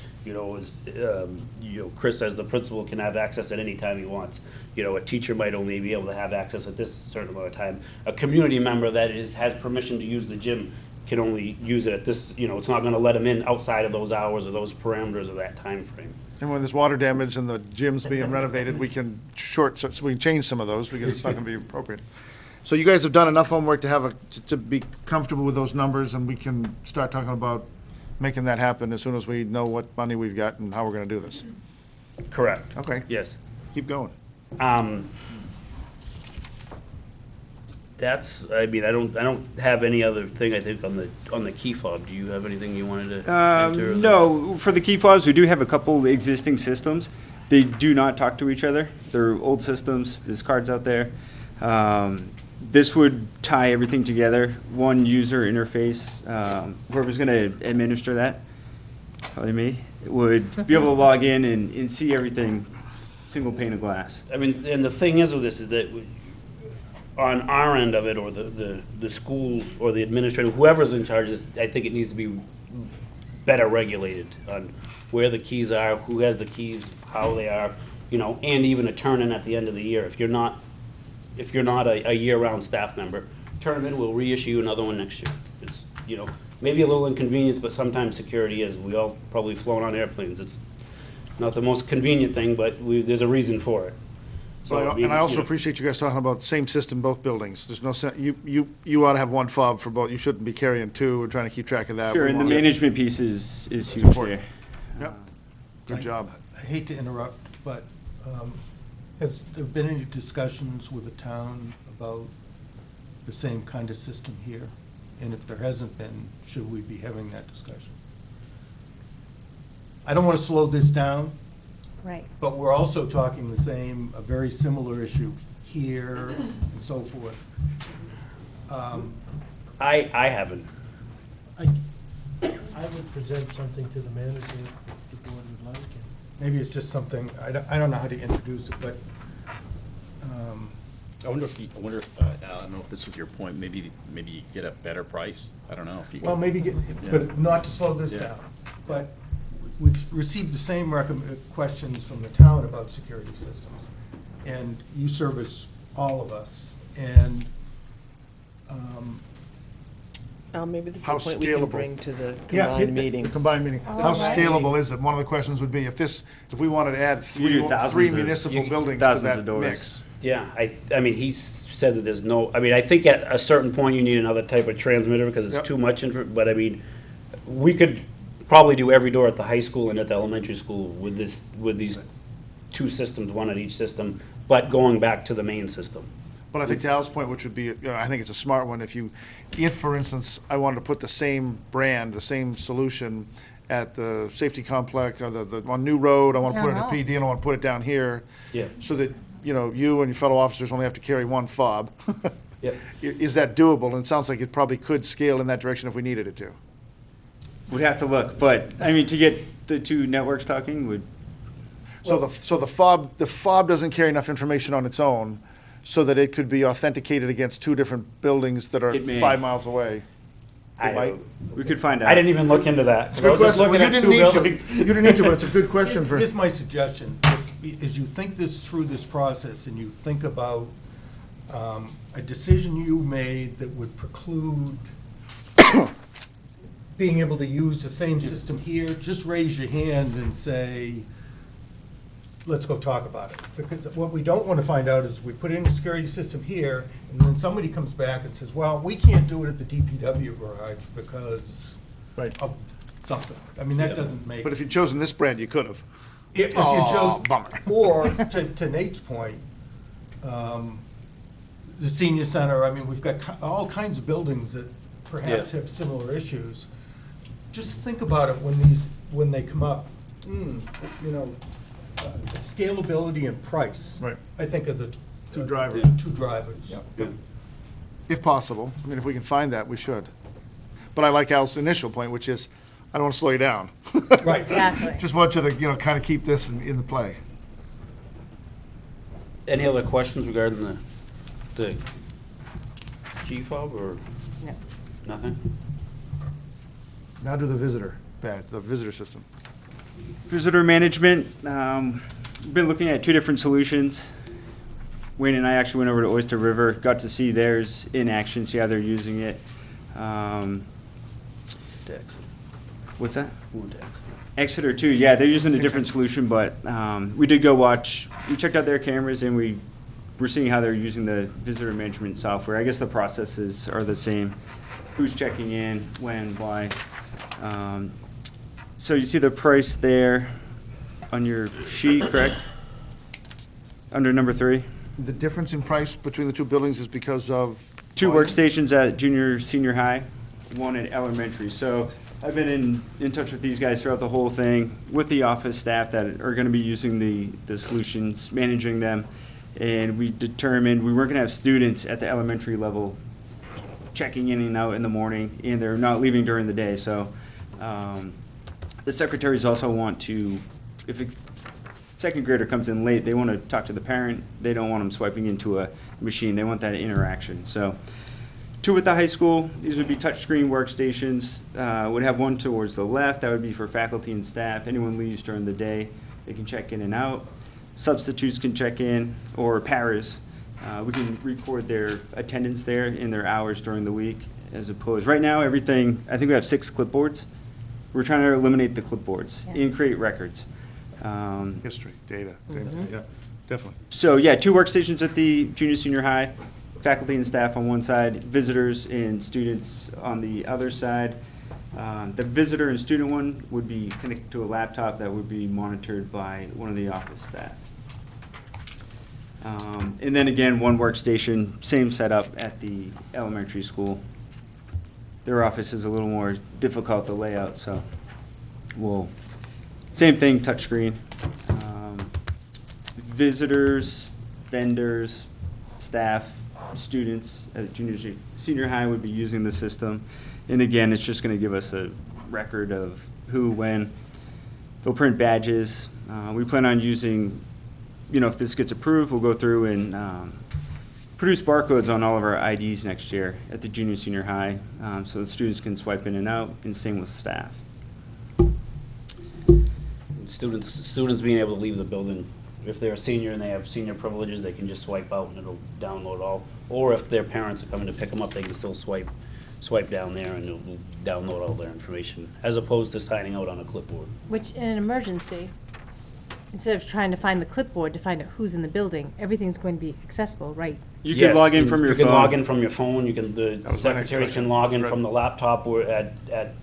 Chris as the principal can have access at any time he wants. A teacher might only be able to have access at this certain amount of time. A community member that has permission to use the gym can only use it at this, it's not gonna let them in outside of those hours or those parameters of that time frame. And when there's water damage and the gym's being renovated, we can so we can change some of those because it's not gonna be appropriate. So you guys have done enough homework to be comfortable with those numbers, and we can start talking about making that happen as soon as we know what money we've got and how we're gonna do this. Correct. Okay. Yes. Keep going. I don't have any other thing, I think, on the key fob. Do you have anything you wanted to enter? No, for the key fobs, we do have a couple existing systems. They do not talk to each other. They're old systems. There's cards out there. This would tie everything together, one user interface. Whoever's going to administer that, probably me, would be able to log in and see everything, single pane of glass. I mean, and the thing is with this is that on our end of it, or the schools or the administrator, whoever's in charge, I think it needs to be better regulated on where the keys are, who has the keys, how they are, and even a turn-in at the end of the year. If you're not a year-round staff member, turn them in, we'll reissue another one next year. It's, maybe a little inconvenience, but sometimes security is. We all probably flown on airplanes. It's not the most convenient thing, but there's a reason for it. And I also appreciate you guys talking about the same system, both buildings. There's no sense, you ought to have one fob for both. You shouldn't be carrying two. We're trying to keep track of that. Sure, and the management piece is huge there. Yep. Good job. I hate to interrupt, but have there been any discussions with the town about the same kind of system here? And if there hasn't been, should we be having that discussion? I don't want to slow this down. Right. But we're also talking a very similar issue here and so forth. I haven't. I would present something to the manager if the board would like it. Maybe it's just something, I don't know how to introduce it, but, I wonder if, I don't know if this was your point, maybe you get a better price? I don't know if you. well, maybe, but not to slow this down. But we've received the same questions from the town about security systems. And you service all of us, and, maybe this is How a point we can scalable? bring to the Yeah, combined meetings. the combined meeting. Oh, How right. scalable is it? One of the questions would be, if we wanted to add You do thousands three of- municipal buildings to thousands that of doors. mix. Yeah, I mean, he said that there's no, I think at a certain point you need another type of transmitter because it's Yep. too much, but I mean, we could probably do every door at the high school and at the elementary school with these two systems, one at each system, but going back to the main system. But I think to Al's point, which would be, I think it's a smart one, if, for instance, I wanted to put the same brand, the same solution at the safety complex, or on New Road, I want to put it in a PD, and I want to put it down here. Yeah. So that, you and your fellow officers only have to carry one fob. Yep. Is that doable? And it sounds like it probably could scale in that direction if we needed it to. We'd have to look, but, I mean, to get the two networks talking would. So the fob doesn't carry enough information on its own so that it could be authenticated against two different buildings that are It may. 5 miles away. It might. We could find out. I didn't even look into that. Good I was just question. looking Well, at you two didn't need to. buildings. You didn't need to, but it's a good question for. Here's my suggestion. As you think this through this process and you think about a decision you made that would preclude being able to use the same system here, just raise your hand and say, let's go talk about it. Because what we don't want to find out is we put in a security system here, and then somebody comes back and says, well, we can't do it at the DPW garage because of something. I mean, that doesn't make. But if you'd chosen this brand, you could have. If you chose, bummer. or to Nate's point, the senior center, I mean, we've got all kinds of buildings that perhaps have similar issues. Just think about it when they come up, scalability and price. Right. I think of the Two drivers. Two drivers. Yep. If possible. I mean, if we can find that, we should. But I like Al's initial point, which is, I don't want to slow you down. Right. Exactly. Just want you to, kind of keep this in the play. Any other questions regarding the key fob or No. nothing? Now do the visitor badge, the visitor system. Visitor management, we've been looking at two different solutions. Wayne and I actually went over to Oyster River, got to see theirs in action, see how they're using it. What's that? Exeter too, yeah, they're using a different solution, but we did go we checked out their cameras and we're seeing how they're using the visitor management software. I guess the processes are the same. Who's checking in, when, why. So you see the price there on your sheet, correct? Under number 3. The difference in price between the two buildings is because of? Two workstations at junior, senior high, one at elementary. So I've been in touch with these guys throughout the whole thing, with the office staff that are gonna be using the solutions, managing them. And we determined we weren't gonna have students at the elementary level checking in and out in the morning, and they're not leaving during the day. So the secretaries also want to, if a second grader comes in late, they want to talk to the parent. They don't want them swiping into a machine. They want that interaction. So 2 at the high school. These would be touchscreen workstations. Would have one towards the left. That would be for faculty and staff. Anyone leaves during the day, they can check in and out. Substitutes can check in, or paras. We can record their attendance there in their hours during the week, as opposed, right now, everything, I think we have 6 clipboards. We're trying to eliminate the clipboards and create records. History, data, yeah, definitely. So, yeah, 2 workstations at the junior, senior high, faculty and staff on one side, visitors and students on the other side. The visitor and student one would be connected to a laptop that would be monitored by one of the office staff. And then again, 1 workstation, same setup at the elementary school. Their office is a little more difficult to lay out, so same thing, touchscreen. Visitors, vendors, staff, students at junior, senior high would be using the system. And again, it's just gonna give us a record of who, when. They'll print badges. We plan on using, if this gets approved, we'll go through and produce barcodes on all of our IDs next year at the junior, senior high, so the students can swipe in and out, and same with staff. Students being able to leave the building, if they're a senior and they have senior privileges, they can just swipe out and it'll download all. Or if their parents are coming to pick them up, they can still swipe down there and it'll download all their information, as opposed to signing out on a clipboard. Which, in an emergency, instead of trying to find the clipboard to find out who's in the building, everything's going to be accessible, right? You can log in from your phone. You can log in from your phone, you can, the was my next secretaries question. can log in Right. from the laptop or at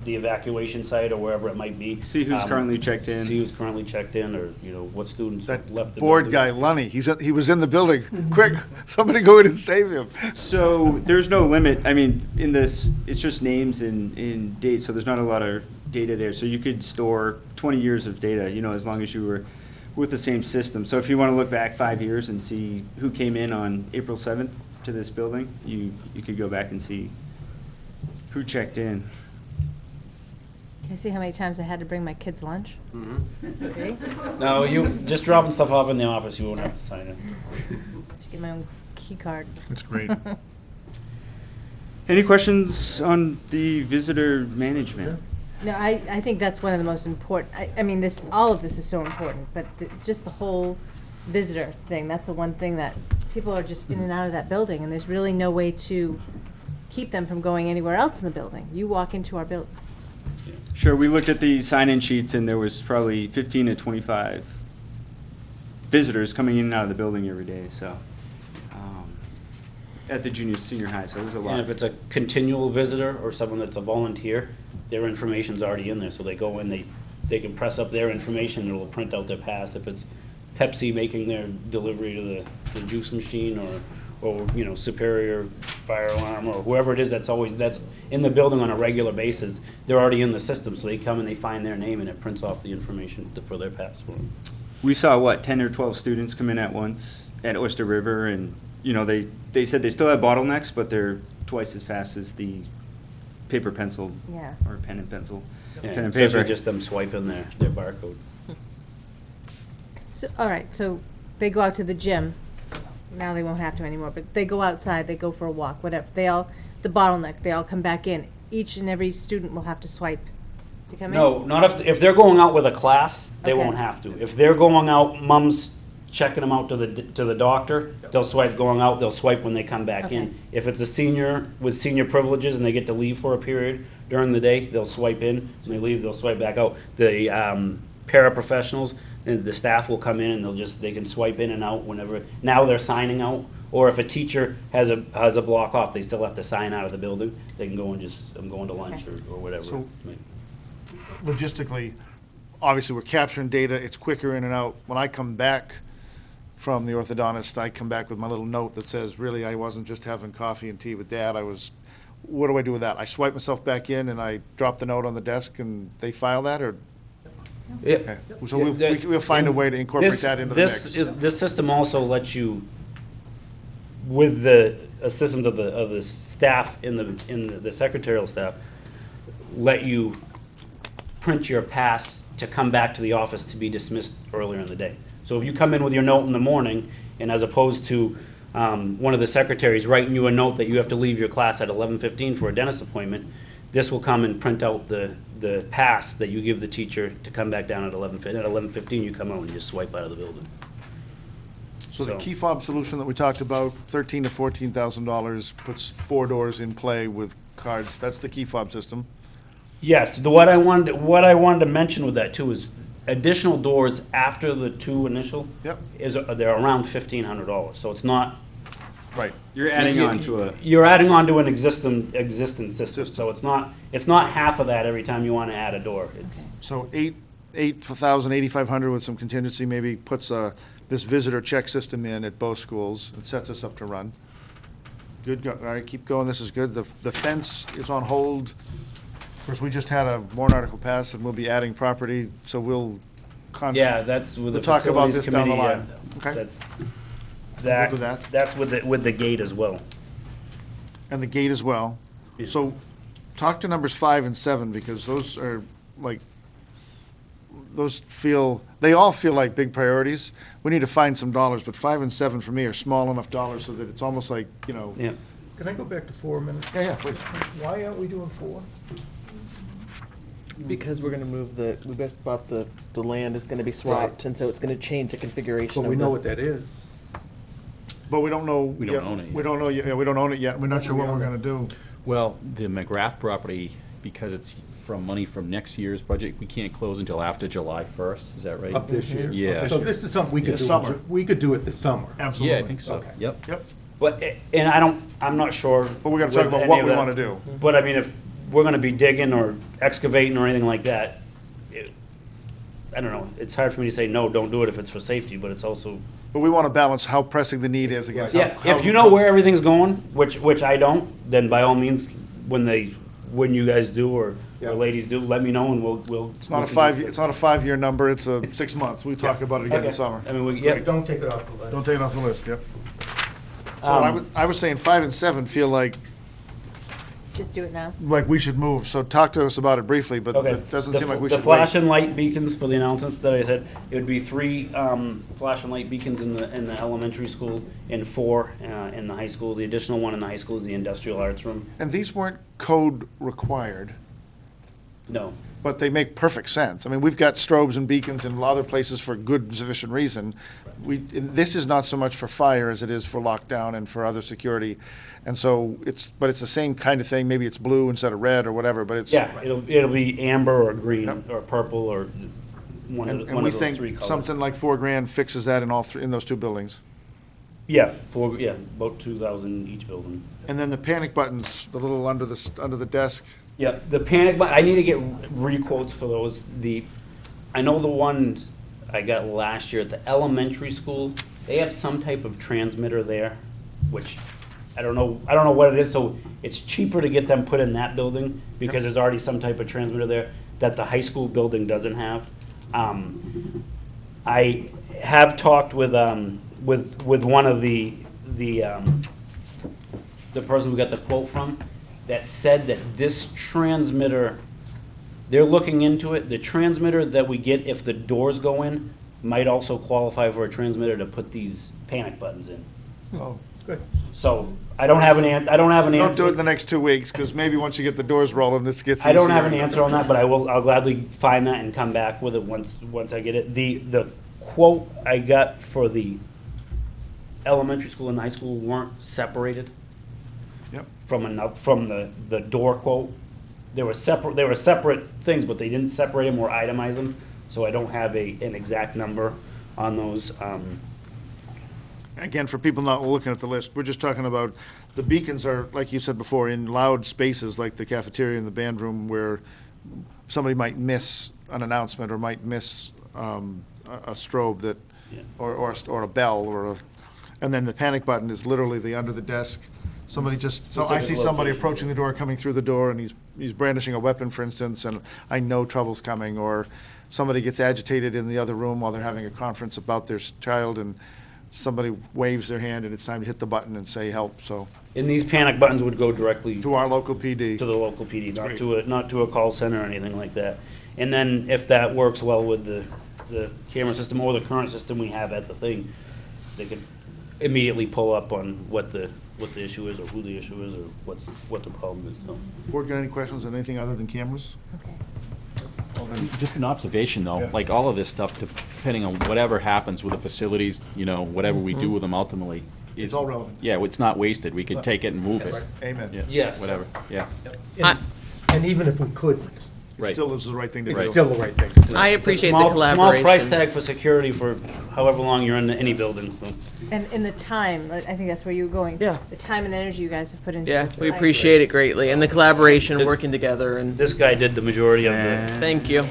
the evacuation site or wherever it might be. See who's currently checked in. See who's currently checked in, or, you know, what students left the Board building. guy, Lunny, he was in the building. Quick, somebody go in and save him. So there's no limit. I mean, in this, it's just names and dates, so there's not a lot of data there. So you could store 20 years of data, you know, as long as you were with the same system. So if you want to look back 5 years and see who came in on April 7th to this building, you could go back and see who checked in. Can I see how many times I had to bring my kids lunch? See? No, you, just dropping stuff off in the office, you won't have to sign it. Just get my own key card. That's great. Any questions on the visitor management? No, I think that's one of the most important, I mean, all of this is so important, but just the whole visitor thing, that's the one thing that people are just in and out of that building, and there's really no way to keep them from going anywhere else in the building. You walk into our building. Sure, we looked at the sign-in sheets, and there was probably 15 to 25 visitors coming in and out of the building every day, so, at the senior high, so there's a lot. And if it's a continual visitor or someone that's a volunteer, their information's already in there, so they go in, they can press up their information, and it'll print out their pass. If it's Pepsi making their delivery to the juice machine, or, you know, Superior Fire Alarm, or whoever it is that's in the building on a regular basis, they're already in the system, so they come and they find their name, and it prints off the information for their pass for them. We saw, 10 or 12 students come in at once at Oyster River, and, you know, they said they still have bottlenecks, but they're twice as fast as the paper pencil, Yeah. or pen and pencil, Yeah, pen and especially paper. just them swiping their barcode. So, all right, so they go out to the gym, now they won't have to anymore, but they go outside, they go for a walk, whatever, the bottleneck, they all come back in. Each and every student will have to swipe to come in? No, not if they're going out with a class, they Okay. won't have to. If they're going out, mom's checking them out to the doctor, they'll swipe going out, they'll swipe when they come back Okay. in. If it's a senior with senior privileges and they get to leave for a period during the day, they'll swipe in, when they leave, they'll swipe back out. The paraprofessionals, the staff will come in and they can swipe in and out whenever, now they're signing out. Or if a teacher has a block off, they still have to sign out of the building, they can go and just, I'm going to lunch or whatever. So- Logistically, obviously, we're capturing data, it's quicker in and out. When I come back from the orthodontist, I come back with my little note that says, really, I wasn't just having coffee and tea with Dad, what do I do with that? I swipe myself back in and I drop the note on the desk and they file that, or? Yeah. Okay. So we'll find a way to incorporate that into the mix. This system also lets you, with the assistance of the staff in the secretarial staff, let you print your pass to come back to the office to be dismissed earlier in the day. So if you come in with your note in the morning, and as opposed to one of the secretaries writing you a note that you have to leave your class at 11:15 for a dentist appointment, this will come and print out the pass that you give the teacher to come back down at 11:15. At 11:15, you come out and just swipe out of the building. So the key fob solution that we talked about, $13,000 to $14,000, puts 4 doors in play with cards, that's the key fob system. Yes, what I wanted to mention with that too is additional doors after the 2 initial. Yep. They're around $1,500, so it's not. Right. You're adding on to a. You're adding on to an existing system, so it's not half of that every time you want to add a door. It's So 8,000, 8,500 with some contingency, maybe puts this visitor check system in at both schools. It sets us up to run. Good, all right, keep going, this is good. The fence is on hold. Of course, we just had a warrant article pass, and we'll be adding property, so we'll. Yeah, that's with the We'll talk about facilities this down the committee, line. yeah. Okay. That's We'll do that. That's with the gate as well. And the gate as well. So talk to numbers 5 and 7, because those are like, they all feel like big priorities. We need to find some dollars, but 5 and 7 for me are small enough dollars so that it's almost like, Yeah. Can I go back to 4 a minute? Yeah, please. Why aren't we doing 4? Because we're gonna move we just bought the land is gonna be swapped, and so it's gonna change the configuration But of we know the- what that is. But we don't know. We don't own it We don't know yet, yeah, we don't own it yet, we're not sure what we're gonna do. Well, the McGrath property because it's from money from next year's budget, we can't close until after July 1st, is that right? Of this year? Yeah. So this is something we could This do. summer. We could do it this summer. Absolutely. Yeah, I think so. Okay. Yep. Yep. But, and I'm not sure. But we gotta talk with about any what of we that. wanna do. But I mean, if we're gonna be digging or excavating or anything like that, I don't know, it's hard for me to say, no, don't do it if it's for safety, but it's also, But we want to balance how pressing the need is against yeah, how. if you know where everything's going, which I don't, then by all means, when you guys do or ladies do, let me know and we'll. It's not a 5-year number, it's a 6 months. We talk about it again Okay. this summer. I mean, yeah. Don't take it off the list. Don't take it off the list, yep. So I was saying 5 and 7 feel like Just do it now. we should move. So talk to us about it briefly, but Okay. it doesn't The seem like we The should flash wait. and light beacons for the announcements that I said, it would be 3 flash and light beacons in the elementary school and 4 in the high school. The additional one in the high school is the industrial arts room. And these weren't code required, No. but they make perfect sense. I mean, we've got strobes and beacons in other places for good, sufficient reason. This is not so much for fire as it is for lockdown and for other security. And so it's the same kind of thing. Maybe it's blue instead of red or whatever, but it's. Yeah, it'll be amber or green or purple or one And of we those 3 think colors. something like $4,000 fixes that in in those 2 buildings. Yeah, about 2,000 each building. And then the panic buttons, the little under the desk. Yeah, the panic button, I need to get re-quotes for those. I know the ones I got last year at the elementary school, they have some type of transmitter there, which I don't know what it is, so it's cheaper to get them put in that building because there's already some type of transmitter there that the high school building doesn't have. I have talked with one of the person we got the quote from, that said that this transmitter, they're looking into it. The transmitter that we get if the doors go in might also qualify for a transmitter to put these panic buttons in. Oh, good. So I don't have an answer. Don't do it in the next 2 weeks, because maybe once you get the doors rolling, this gets easier. I don't have an answer on that, but I'll gladly find that and come back with it once I get it. The quote I got for the elementary school and the high school weren't separated. Yep. From the door quote. They were separate things, but they didn't separate them or itemize them, so I don't have an exact number on those. Again, for people not looking at the list, we're just talking about, the beacons are, like you said before, in loud spaces like the cafeteria and the band room where somebody might miss an announcement or might miss a strobe that, or a bell and then the panic button is literally the under the desk. Somebody so I see somebody approaching the door, coming through the door, and he's brandishing a weapon, for instance, and I know trouble's coming, or somebody gets agitated in the other room while they're having a conference about their child, and somebody waves their hand, and it's time to hit the button and say help, so. And these panic buttons would go directly to our local PD. To the local PD, not to a call center or anything like that. And then if that works well with the camera system or the current system we have at the thing, they could immediately pull up on what the issue is or who the issue is or what the problem is. So. Board got any questions on anything other than cameras? Okay. Just an observation, though, Yeah. like all of this stuff, depending on whatever happens with the facilities, whatever we do with them ultimately. It's all relevant. Yeah, it's not wasted. We could take it and move it. Amen. Yeah, Yes. Whatever, yeah. And even if we couldn't, It Right. still is the right thing to do. it's still the right thing to do. I It's a appreciate the small collaboration. price tag for security for however long you're in any building, so. And in the time, I think that's where you were going. Yeah. The time and energy you guys have put into Yeah, this. we appreciate it greatly, and the collaboration, It's- working together, and This guy did the majority of the. thank you.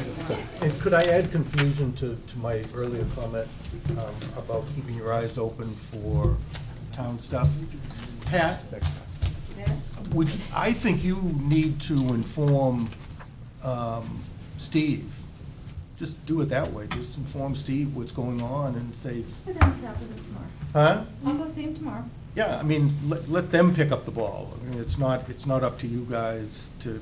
And could I add confusion to my earlier comment about keeping your eyes open for town stuff? Pat, I think you need to inform Steve. Just do it that way. Just inform Steve what's going on and say, I'll chat with him tomorrow. huh? I'll go see him tomorrow. Yeah, I mean, let them pick up the ball. I mean, it's not up to you guys to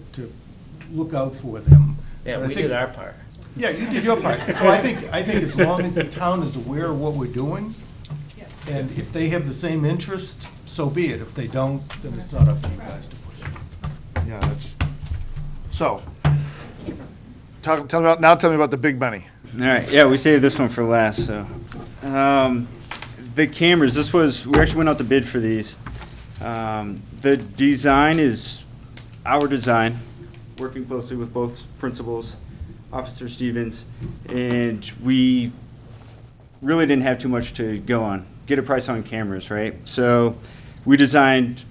look out for them. Yeah, But I we think- did our part. Yeah, you did your part. So I think as long as the town is aware of what we're doing, and if they have the same interest, so be it. If they don't, then it's not up to you guys to push it. Yeah, so, tell me about the big money. All right, yeah, we saved this one for last, so. The cameras, we actually went out to bid for these. The design is our design. working closely with both principals, Officer Stevens, and we really didn't have too much to go on. Get a price on cameras, right? So we designed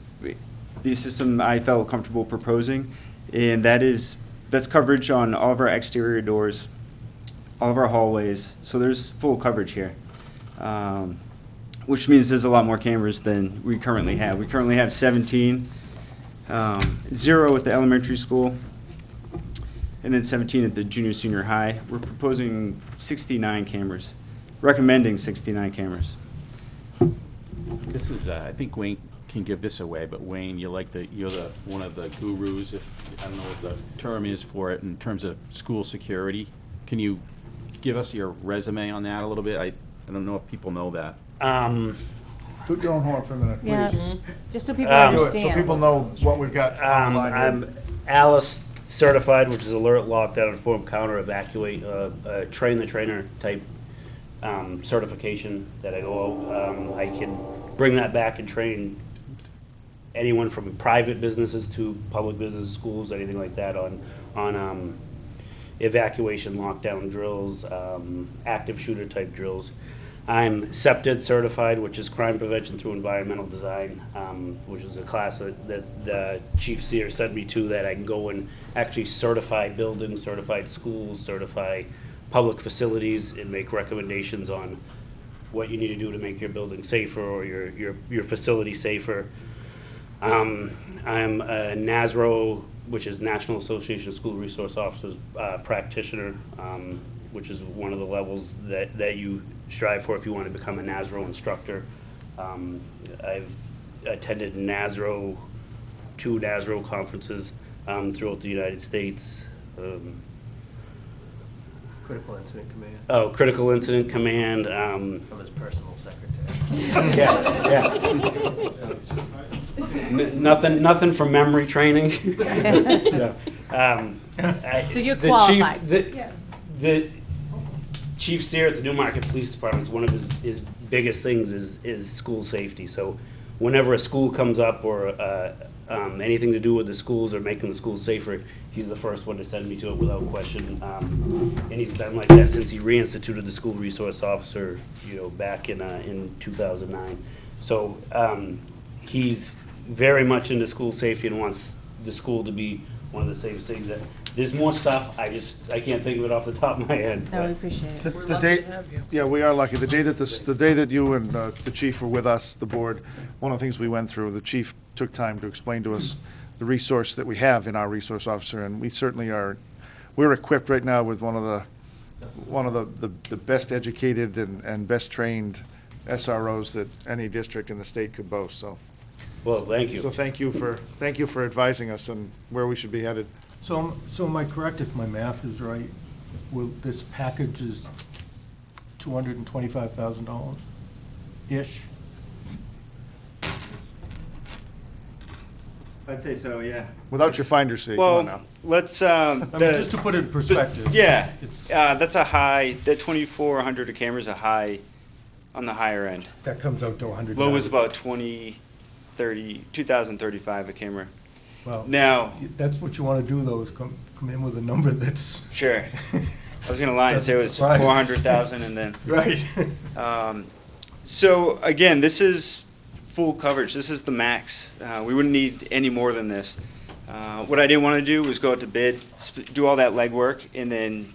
the system I felt comfortable proposing, and that's coverage on all of our exterior doors, all of our hallways. So there's full coverage here, which means there's a lot more cameras than we currently have. We currently have 17, 0 at the elementary school, and then 17 at the junior, senior high. We're proposing 69 cameras, recommending 69 cameras. This is, I think Wayne can give this away, but Wayne, you're one of the gurus, if, I don't know what the term is for it, in terms of school security. Can you give us your resume on that a little bit? I don't know if people know that. Toot your own horn for a minute, please. Yeah, just so people Do it, understand. so people know what we've got on the line here. I'm Alice certified, which is alert, lockdown, inform, counter, evacuate, train the trainer type certification that I go. I can bring that back and train anyone from private businesses to public businesses, schools, anything like that on evacuation, lockdown drills, active shooter type drills. I'm CEPTED certified, which is crime prevention through environmental design, which is a class that the Chief Seer sent me to, that I can go and actually certify buildings, certify schools, certify public facilities, and make recommendations on what you need to do to make your building safer or your facility safer. I'm a NASRO, which is National Association of School Resource Officers practitioner, which is one of the levels that you strive for if you want to become a NASRO instructor. I've attended two NASRO conferences throughout the United States. Critical Incident Command. Oh, Critical Incident Command. I'm his personal secretary. Yeah. Nothing from memory training. No. So you're qualified. The Chief Seer at the Newmarket Police Department, one of his biggest things is school safety. So whenever a school comes up or anything to do with the schools or making the schools safer, he's the first one to send me to it without question. And he's been like that since he reinstituted the school resource officer, back in 2009. So he's very much into school safety and wants the school to be one of the safest things. That there's more stuff. I can't think of it off the top of my head. No, we appreciate it. The day, yeah, we are lucky. The day that you and the chief were with us, the board, one of the things we went through, the chief took time to explain to us the resource that we have in our resource officer, and we certainly are. We're equipped right now with one of the best educated and best trained SROs that any district in the state could boast. So. Well, thank you. So thank you for advising us on where we should be headed. So am I correct if my math is right? This package is $225,000-ish? I'd say so, yeah. Without your finder's fee, well, come on now. Let's, just to put it in perspective. That's a high, the 2,400 a camera is a high, on the higher end. That comes out to 100. Low is about 2,035 a camera. Well, now that's what you want to do, though, is come in with a number that's sure. I was going to lie and say it was 400,000, and then right. So again, this is full coverage. This is the max. We wouldn't need any more than this. What I didn't want to do was go out to bid, do all that legwork, and then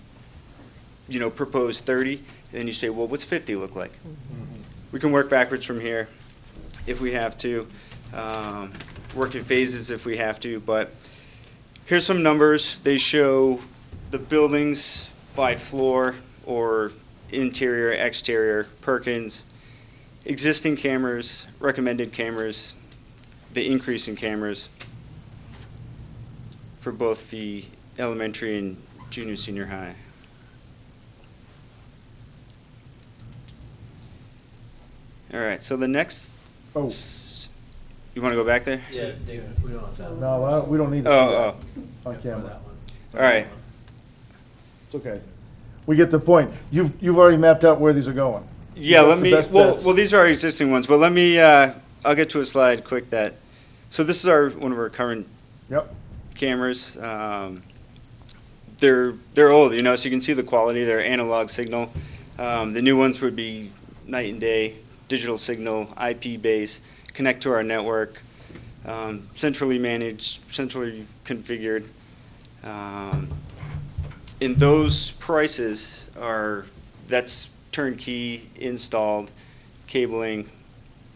propose 30. And then you say, well, what's 50 look like? Mm-hmm. We can work backwards from here if we have to. Work in phases if we have to, but here's some numbers. They show the buildings by floor or interior, exterior, Perkins, existing cameras, recommended cameras, the increase in cameras for both the elementary and junior, senior high. All right, so the next... Oh. You want to go back there? Yeah, David, we don't have that. No, we don't need to see that on camera. All right. It's okay. We get the point. You've already mapped out where these are going. Yeah, let me, well, these are our existing ones, but let me, I'll get to a slide quick so this is one of our current. Yep. cameras. They're old, you know, so you can see the quality. They're analog signal. The new ones would be night and day, digital signal, IP based, connect to our network, centrally managed, centrally configured. And those prices that's turnkey, installed, cabling,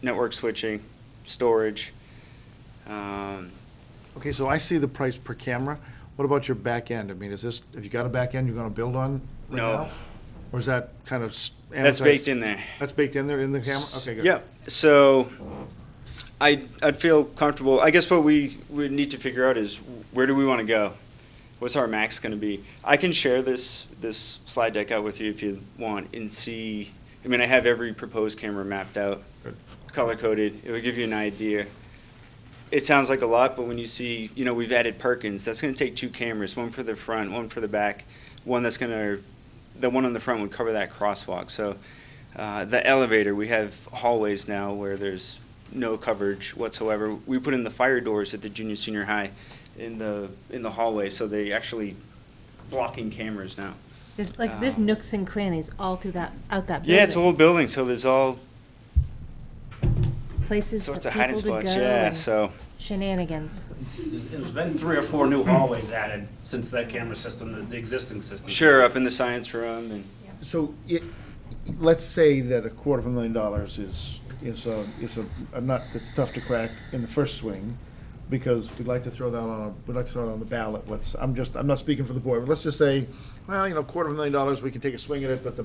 network switching, storage. Okay, so I see the price per camera. What about your back end? I mean, have you got a back end you're gonna build on right No. now? Or is that kind of That's amortized? baked in there. That's baked in there in the camera? Okay, good. Yep. So I'd feel comfortable. I guess what we would need to figure out is where do we want to go? What's our max going to be? I can share this slide deck out with you if you want and see. I mean, I have every proposed camera mapped out, color coded. It would give you an idea. It sounds like a lot, but when you see, you know, we've added Perkins, that's going to take 2 cameras, one for the front, one for the back, the one on the front would cover that crosswalk. So the elevator, we have hallways now where there's no coverage whatsoever. We put in the fire doors at the junior senior high in the hallway, so they actually blocking cameras now. There's nooks and crannies all through out that building. Yeah, it's a whole building, so there's all places sorts for of hiding people to spots. go Yeah, and so shenanigans. There's been 3 or 4 new hallways added since that camera system, the existing system. sure, up in the science room and. So let's say that $250,000 it's tough to crack in the first swing, because we'd like to throw that on the ballot. I'm not speaking for the board, but let's just say, well, you know, $250,000, we can take a swing at it, but a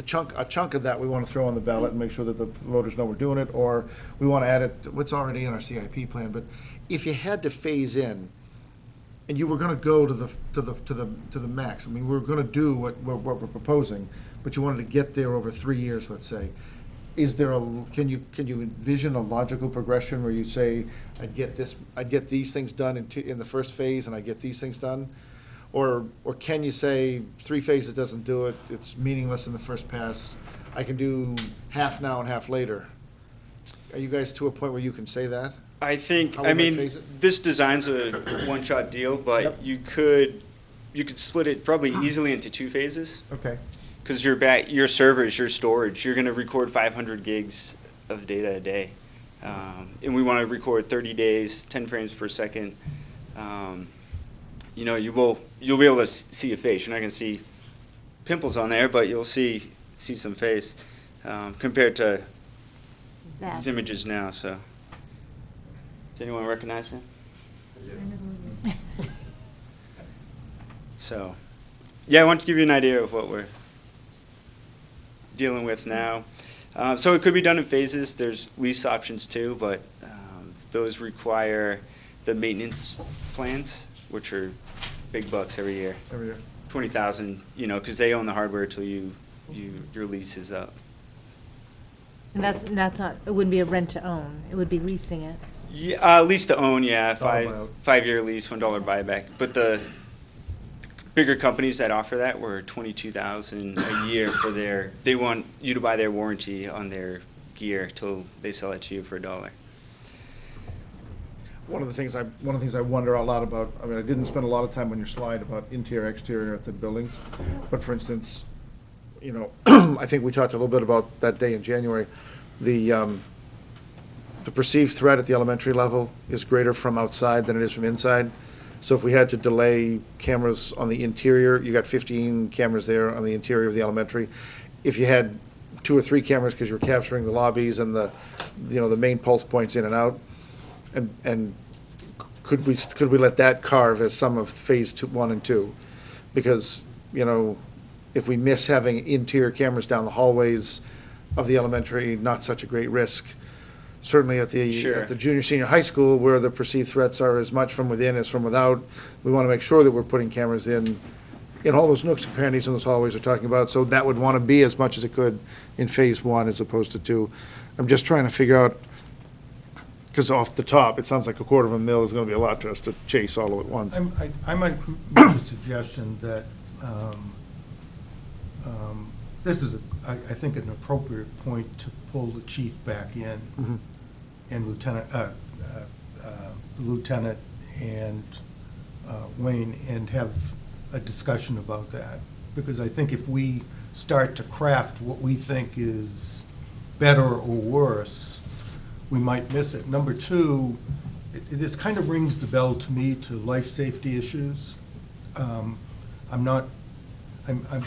chunk of that we want to throw on the ballot and make sure that the voters know we're doing it, or we want to add it to what's already in our CIP plan. But if you had to phase in, and you were going to go to the max, I mean, we're going to do what we're proposing, but you wanted to get there over 3 years, let's say. Can you envision a logical progression where you say, I'd get these things done in the first phase, and I get these things done? Or can you say 3 phases doesn't do it, it's meaningless in the first pass, I can do half now and half later? Are you guys to a point where you can say that? I think, How we I might mean, phase it? this design's a one-shot deal, but you could split it probably easily into 2 phases. Okay. Because your servers, your storage, you're going to record 500 gigs of data a day. And we want to record 30 days, 10 frames per second. You know, you'll be able to see a face. You're not going to see pimples on there, but you'll see some face compared to these images now. So, does anyone recognize him? So, yeah, I want to give you an idea of what we're dealing with now. So it could be done in phases. There's lease options too, but those require the maintenance plans, which are big bucks every year. Every year. 20,000, you know, because they own the hardware till your lease is up. And that's not, it wouldn't be a rent to own, it would be leasing it. Yeah, lease to own, yeah, Dollar buyout. 5-year lease, $1 buyback. But the bigger companies that offer that were $22,000 a year for they want you to buy their warranty on their gear till they sell it to you for $1. One of the things I wonder a lot about, I mean, I didn't spend a lot of time on your slide about interior, exterior at the buildings, but for instance, you know, I think we talked a little bit about that day in January. The perceived threat at the elementary level is greater from outside than it is from inside. So if we had to delay cameras on the interior, you got 15 cameras there on the interior of the elementary. If you had 2 or 3 cameras because you're capturing the lobbies and the main pulse points in and out, and could we let that carve as some of phase 1 and 2? Because, you know, if we miss having interior cameras down the hallways of the elementary, not such a great risk. Certainly at the junior, senior high school, where the perceived threats are as much from within as from without, we want to make sure that we're putting cameras in all those nooks and crannies in those hallways we're talking about. So that would want to be as much as it could in phase 1 as opposed to 2. I'm just trying to figure out, because off the top, it sounds like $250,000 is going to be a lot to us to chase all at once. I might make a suggestion that this is, I think, an appropriate point to pull the chief back in, Mhm. and lieutenant and Wayne, and have a discussion about that. Because I think if we start to craft what we think is better or worse, we might miss it. Number two, this kind of rings the bell to me to life safety issues. I'm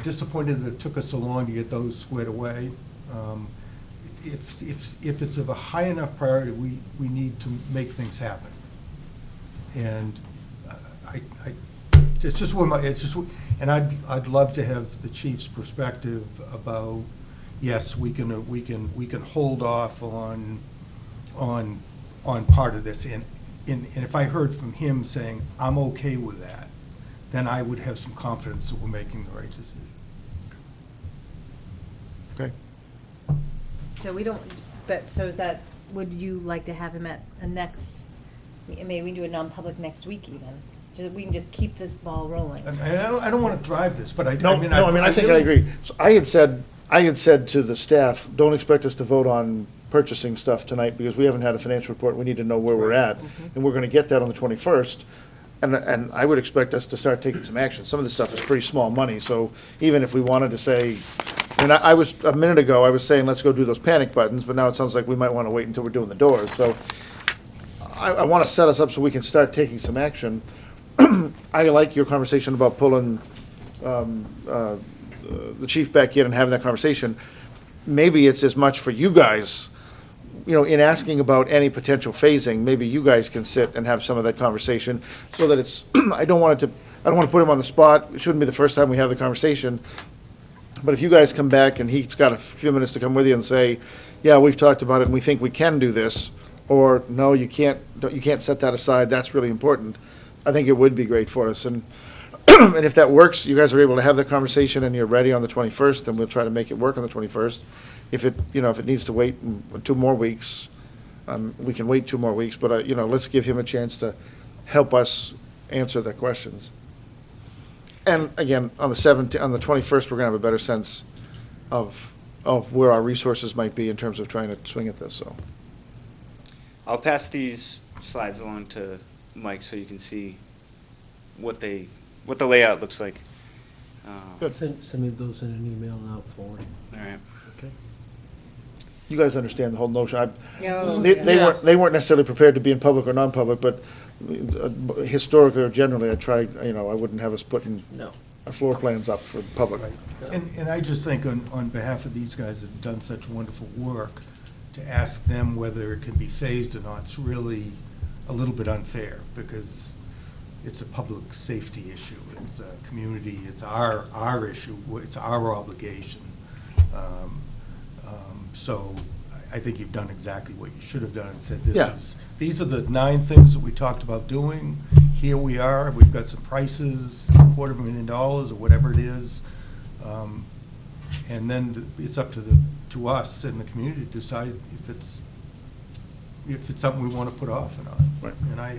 disappointed that it took us so long to get those squared away. If it's of a high enough priority, we need to make things happen. And it's just where and I'd love to have the chief's perspective about, yes, we can hold off on part of this. And if I heard from him saying, I'm okay with that, then I would have some confidence that we're making the right decision. Okay. So we don't, but, so is that, would you like to have him at a next, maybe we can do a non-public next week even? So we can just keep this ball rolling. I don't want to drive this, but I think I agree. So I had said to the staff, don't expect us to vote on purchasing stuff tonight because we haven't had a financial report. We need to know where we're at. And we're going to get that on the 21st. And I would expect us to start taking some action. Some of this stuff is pretty small money, so even if we wanted to say, and I was, a minute ago, I was saying, let's go do those panic buttons, but now it sounds like we might want to wait until we're doing the doors. So I want to set us up so we can start taking some action. I like your conversation about pulling the chief back in and having that conversation. Maybe it's as much for you guys, in asking about any potential phasing, maybe you guys can sit and have some of that conversation so that it's, I don't want to put him on the spot. It shouldn't be the first time we have the conversation. But if you guys come back and he's got a few minutes to come with you and say, yeah, we've talked about it and we think we can do this, or no, you can't set that aside, that's really important, I think it would be great for us. And and if that works, you guys are able to have that conversation and you're ready on the 21st, then we'll try to make it work on the 21st. If it needs to wait 2 more weeks, we can wait 2 more weeks, but, let's give him a chance to help us answer the questions. And again, on the 21st, we're gonna have a better sense of where our resources might be in terms of trying to swing at this, so. I'll pass these slides along to Mike so you can see what the layout looks like. Good. Send me those in an email and I'll forward it. All right. Okay. You guys understand the whole notion. Oh, They weren't necessarily prepared to be in public or non-public, but historically or generally, I tried, I wouldn't have us putting our floor plans up for public. And I just think on behalf of these guys that have done such wonderful work, to ask them whether it can be phased or not, it's really a little bit unfair because it's a public safety issue. It's a community, it's our issue, it's our obligation. So I think you've done exactly what you should have done and said, these are the 9 things that we talked about doing. Here we are, we've got some prices, $250,000 or whatever it is. And then it's up to us and the community to decide if it's something we want to put off or not. Right. And I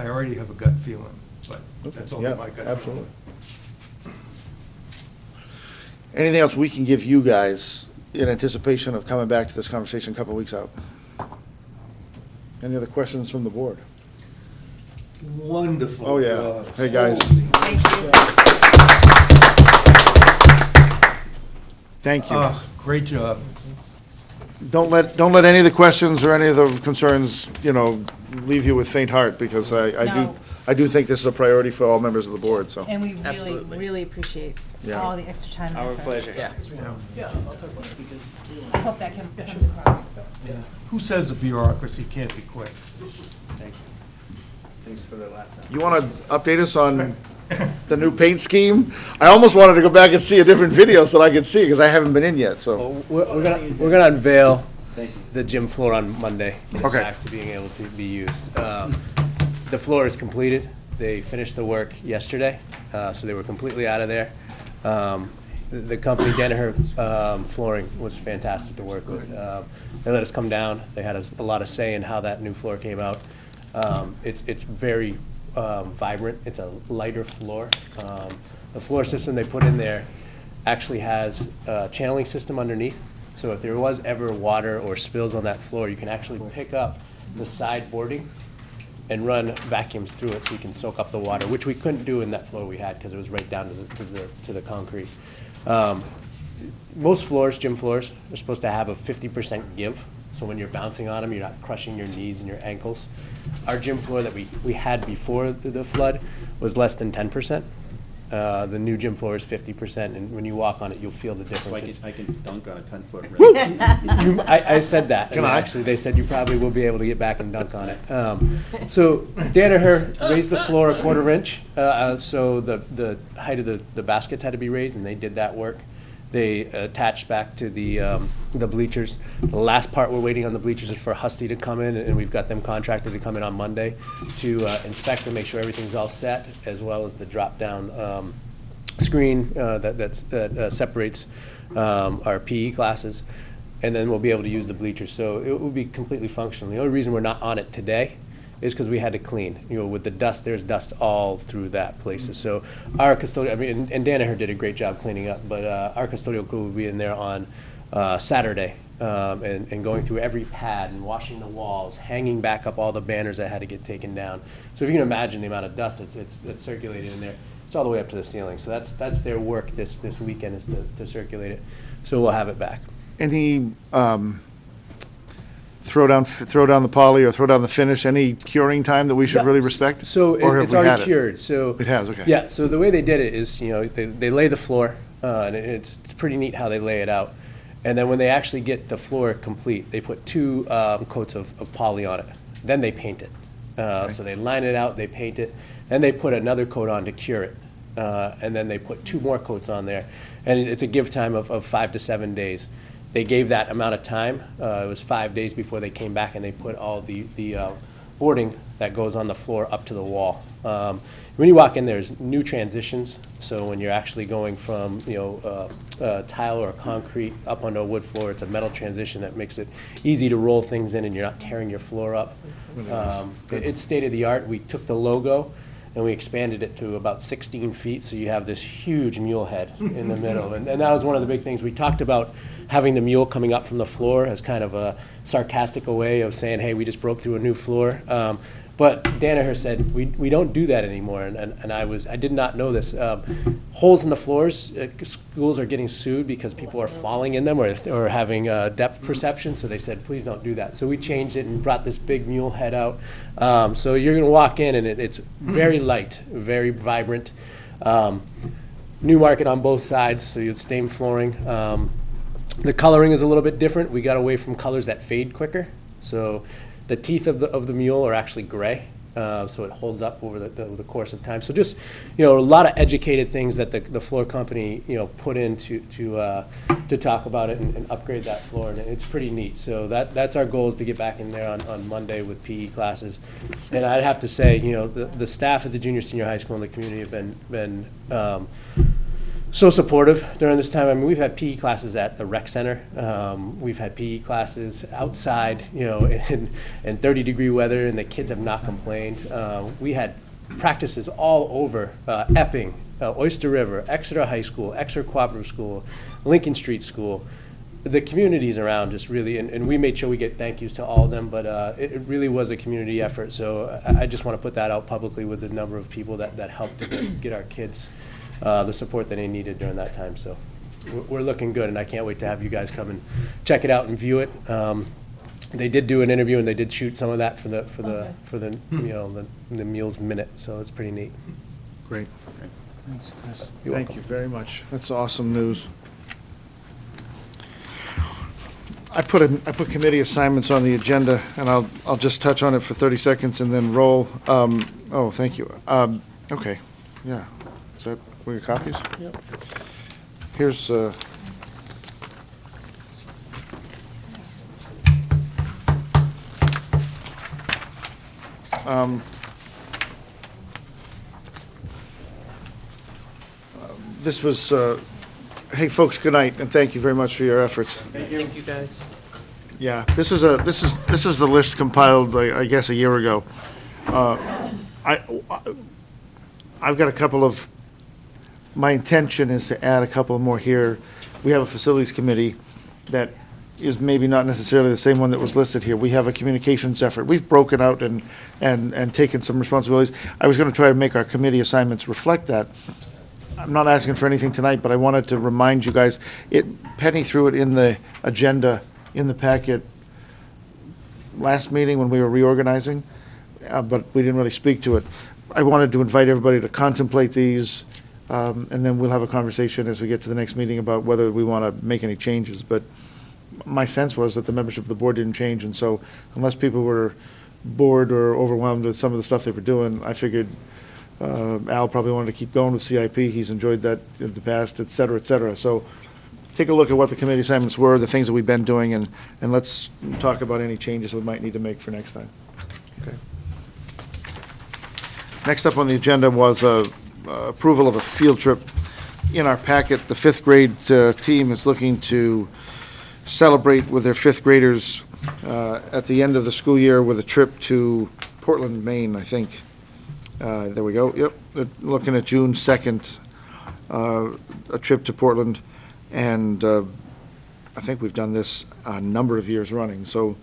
already have a gut feeling, but that's only my gut absolutely. Feeling. Anything else we can give you guys in anticipation of coming back to this conversation a couple of weeks out? Any other questions from the board? Wonderful. Oh, yeah. job. Hey, guys. Thank you. Great job. Don't let any of the questions or any of the concerns, leave you with faint heart, because I do think this is a priority for all members of the board, so. And we really, really appreciate all the extra time. and Our effort. pleasure. Yeah, I'll talk about it. I hope that comes across. Yeah. Who says the bureaucracy can't be quick? Thank you. Thanks for the laptop. You want to update us on the new paint scheme? I almost wanted to go back and see a different video so that I could see, because I haven't been in yet, so. We're gonna unveil the gym floor on Monday. Okay. Back to being able to be used. The floor is completed. They finished the work yesterday, so they were completely out of there. The company, Danaher Flooring, was fantastic to work with. They let us come down. They had a lot of say in how that new floor came out. It's very vibrant. It's a lighter floor. The floor system they put in there actually has a channeling system underneath. So if there was ever water or spills on that floor, you can actually pick up the side boarding and run vacuums through it so you can soak up the water, which we couldn't do in that floor we had because it was right down to the concrete. Most floors, gym floors, are supposed to have a 50% give. So when you're bouncing on them, you're not crushing your knees and your ankles. Our gym floor that we had before the flood was less than 10%. The new gym floor is 50%, and when you walk on it, you'll feel the difference. I can dunk on a 10-foot rim. I said that. Can and I? Actually, they said you probably will be able to get back and dunk on it. So Danaher raised the floor a 1/4 inch, so the height of the baskets had to be raised, and they did that work. They attached back to the bleachers. The last part we're waiting on the bleachers is for Husty to come in, and we've got them contracted to come in on Monday to inspect and make sure everything's all set, as well as the drop-down screen that separates our PE classes, and then we'll be able to use the bleachers. So it will be completely functional. The only reason we're not on it today is because we had to clean. With the dust, there's dust all through that places. So our custodial, and Danaher did a great job cleaning up, but our custodial crew will be in there on Saturday and going through every pad and washing the walls, hanging back up all the banners that had to get taken down. So if you can imagine the amount of dust that's circulated in there, it's all the way up to the ceiling. So that's their work this weekend, is to circulate it. So we'll have it back. Any throw down the poly or throw down the finish, any curing time that we should really respect? So Or have it's we had already it? cured. So It has, okay. Yeah. So the way they did it is, they lay the floor, and it's pretty neat how they lay it out. And then when they actually get the floor complete, they put 2 coats of poly on it. Then they paint it. So they line it out, they paint it, then they put another coat on to cure it, and then they put 2 more coats on there, and it's a give time of 5 to 7 days. They gave that amount of time. It was 5 days before they came back, and they put all the boarding that goes on the floor up to the wall. When you walk in, there's new transitions. So when you're actually going from tile or concrete up onto a wood floor, it's a metal transition that makes it easy to roll things in, and you're not tearing your floor up. It's state of the art. We took the logo and we expanded it to about 16 feet, so you have this huge mule head in the middle. And that was one of the big things. We talked about having the mule coming up from the floor as kind of a sarcastic way of saying, hey, we just broke through a new floor. But Danaher said, we don't do that anymore, and I did not know this. Holes in the floors, schools are getting sued because people are falling in them or having depth perception, so they said, please don't do that. So we changed it and brought this big mule head out. So you're gonna walk in, and it's very light, very vibrant. Newmarket on both sides, so you have stained flooring. The coloring is a little bit different. We got away from colors that fade quicker. So the teeth of the mule are actually gray, so it holds up over the course of time. So just a lot of educated things that the floor company put in to talk about it and upgrade that floor, and it's pretty neat. So that's our goal, is to get back in there on Monday with PE classes. And I'd have to say, the staff at the junior senior high school and the community have been so supportive during this time. I mean, we've had PE classes at the rec center. We've had PE classes outside, in 30-degree weather, and the kids have not complained. We had practices all over Epping, Oyster River, Exeter High School, Exeter Cooperative School, Lincoln Street School. The communities around just really, and we made sure we get thank yous to all of them, but it really was a community effort. So I just want to put that out publicly with the number of people that helped to get our kids the support that they needed during that time. So we're looking good, and I can't wait to have you guys come and check it out and view it. They did do an interview, and they did shoot some of that for the Mules Minute, so it's pretty neat. Great. Thanks, Chris. Thank you very much. That's awesome news. I put committee assignments on the agenda, and I'll just touch on it for 30 seconds and then roll. Oh, thank you. Okay, yeah. Is that were your copies? Yep. Here's this was hey folks, good night, and thank you very much for your efforts. Thank you guys. Yeah, this is the list compiled, I guess, a year ago. I've got a couple of. My intention is to add a couple more here. We have a facilities committee that is maybe not necessarily the same one that was listed here. We have a communications effort. We've broken out and taken some responsibilities. I was going to try to make our committee assignments reflect that. I'm not asking for anything tonight, but I wanted to remind you guys, Penny threw it in the agenda, in the packet, last meeting when we were reorganizing, but we didn't really speak to it. I wanted to invite everybody to contemplate these, and then we'll have a conversation as we get to the next meeting about whether we want to make any changes. But my sense was that the membership of the board didn't change, and so unless people were bored or overwhelmed with some of the stuff they were doing, I figured Al probably wanted to keep going with CIP. He's enjoyed that in the past, et cetera, et cetera. So take a look at what the committee assignments were, the things that we've been doing, and let's talk about any changes we might need to make for next time. Okay. Next up on the agenda was approval of a field trip. In our packet, the fifth grade team is looking to celebrate with their fifth graders at the end of the school year with a trip to Portland, Maine, I think. There we go. Yep. They're looking at June 2nd, a trip to Portland. And I think we've done this a number of years running. So,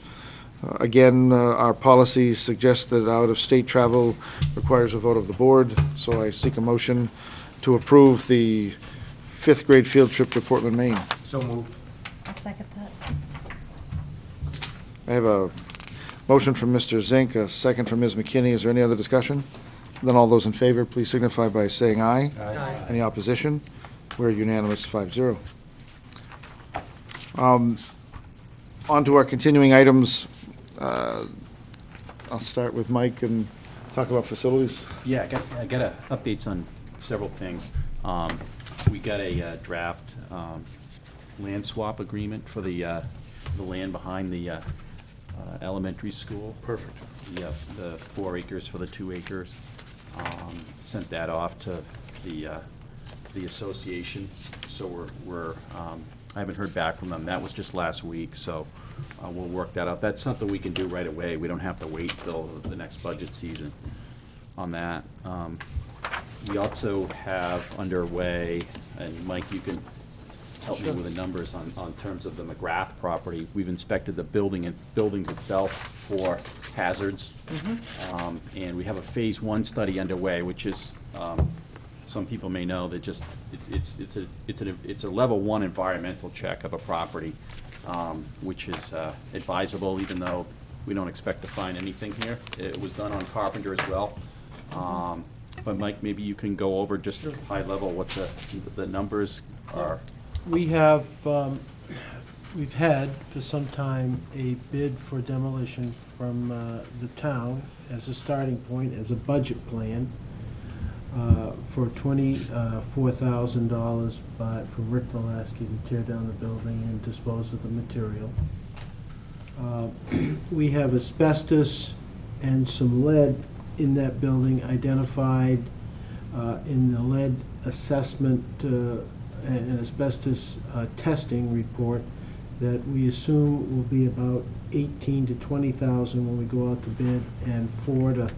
again, our policy suggests that out-of-state travel requires a vote of the board. So I seek a motion to approve the fifth grade field trip to Portland, Maine. So moved. I'll second that. I have a motion from Mr. Zink, a second from Ms. McKinney. Is there any other discussion? Then all those in favor, please signify by saying aye. Aye. Any opposition? We're unanimous, 5-0. On to our continuing items. I'll start with Mike and talk about facilities. Yeah, I got updates on several things. We got a draft land swap agreement for the land behind the elementary school. Perfect. The 4 acres for the 2 acres. Sent that off to the association. So I haven't heard back from them. That was just last week, so we'll work that out. That's something we can do right away. We don't have to wait till the next budget season on that. We also have underway, and Mike, you can help me with the numbers on terms of the McGrath property. We've inspected the buildings itself for hazards. And we have a phase 1 study underway, which is, some people may know that just, it's a level 1 environmental check of a property, which is advisable, even though we don't expect to find anything here. It was done on Carpenter as well. But Mike, maybe you can go over just high level what the numbers are. We have, we've had for some time a bid for demolition from the town as a starting point, as a budget plan, for $24,000 from Rick Malasky to tear down the building and dispose of the material. We have asbestos and some lead in that building identified in the lead assessment and asbestos testing report that we assume will be about $18,000 to $20,000 when we go out to bid, and $4,000 to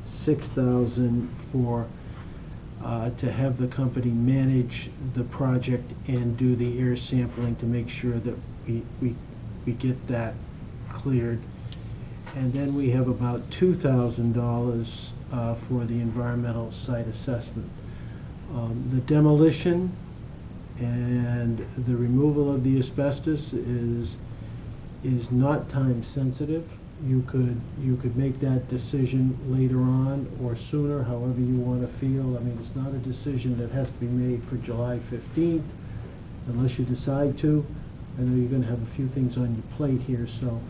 $6,000 for to have the company manage the project and do the air sampling to make sure that we get that cleared. And then we have about $2,000 for the environmental site assessment. The demolition and the removal of the asbestos is not time sensitive. You could make that decision later on or sooner, however you want to feel. I mean, it's not a decision that has to be made for July 15th unless you decide to. I know you're going to have a few things on your plate here, so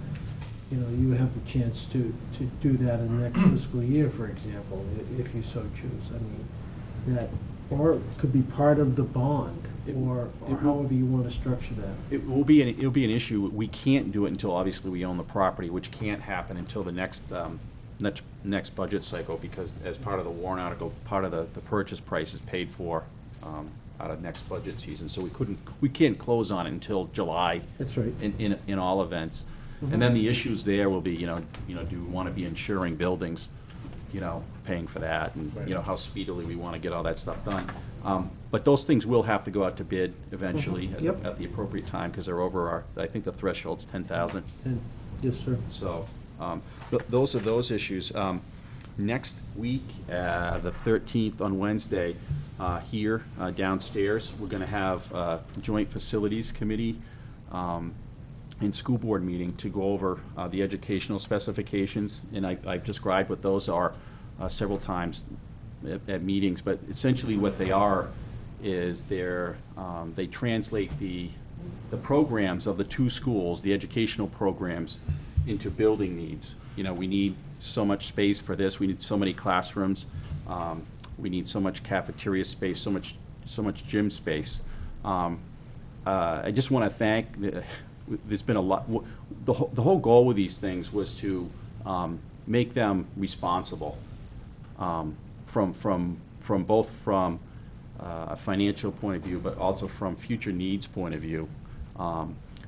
you have the chance to do that in the next fiscal year, for example, if you so choose. I mean, that, or it could be part of the bond, or however you want to structure that. It'll be an issue. We can't do it until obviously we own the property, which can't happen until the next budget cycle, because as part of the warrant article, part of the purchase price is paid for out of next budget season. So we can't close on it until July. That's right. In all events. And then the issues there will be, do we want to be insuring buildings paying for that, and, how speedily we want to get all that stuff done. But those things will have to go out to bid eventually Yep. at the appropriate time, because they're over I think the threshold's 10,000. Yes, sir. So, those are those issues. Next week, the 13th on Wednesday, here downstairs, we're going to have a joint facilities committee and school board meeting to go over the educational specifications, and I've described what those are several times at meetings, but essentially what they are is they translate the programs of the two schools, the educational programs, into building needs. We need so much space for this, we need so many classrooms, we need so much cafeteria space, so much gym space. I just want to thank, there's been a lot, the whole goal with these things was to make them responsible, from a financial point of view, but also from future needs point of view.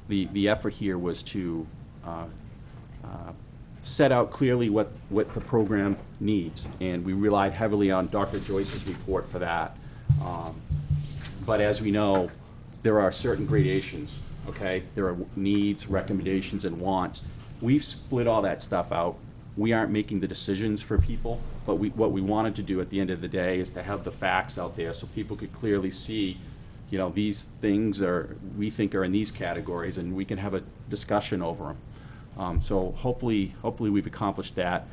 The effort here was to set out clearly what the program needs, and we relied heavily on Dr. Joyce's report for that. But as we know, there are certain gradations, okay? There are needs, recommendations, and wants. We've split all that stuff out. We aren't making the decisions for people, but what we wanted to do at the end of the day is to have the facts out there so people could clearly see, these things we think are in these categories, and we can have a discussion over them. So hopefully we've accomplished that.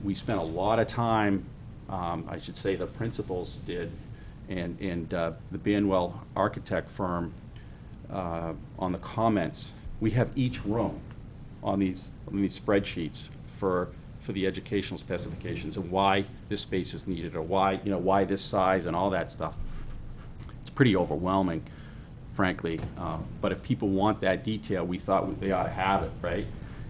We spent a lot of time, I should say the principals did, and the Banwell architect firm on the comments. We have each room on these spreadsheets for the educational specifications and why this space is needed, or why this size and all that stuff. It's pretty overwhelming, frankly. But if people want that detail, we thought they ought to have it, right?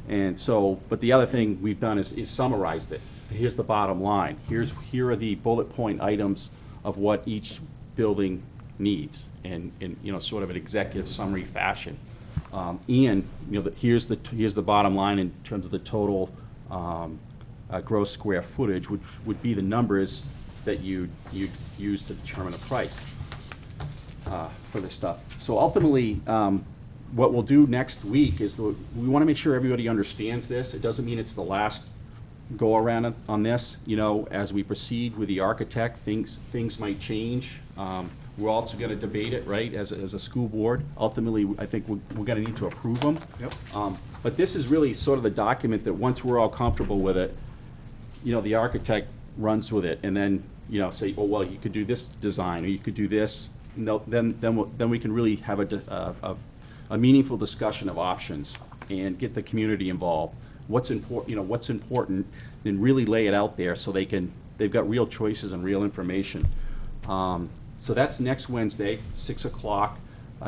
And so, but the other thing we've done is summarized it. Here's the bottom line. Here are the bullet point items of what each building needs, in sort of an executive summary fashion. And here's the bottom line in terms of the total gross square footage, which would be the numbers that you use to determine a price for this stuff. So ultimately, what we'll do next week is we want to make sure everybody understands this. It doesn't mean it's the last go around on this. As we proceed with the architect, things might change. We're also going to debate it, right, as a school board. Ultimately, I think we're going to need to approve them. Yep. But this is really sort of the document that once we're all comfortable with it, the architect runs with it, and then, say, oh, well, you could do this design, or you could do this. Then we can really have a meaningful discussion of options and get the community involved. What's important, and really lay it out there so they've got real choices and real information. So that's next Wednesday, 6 o'clock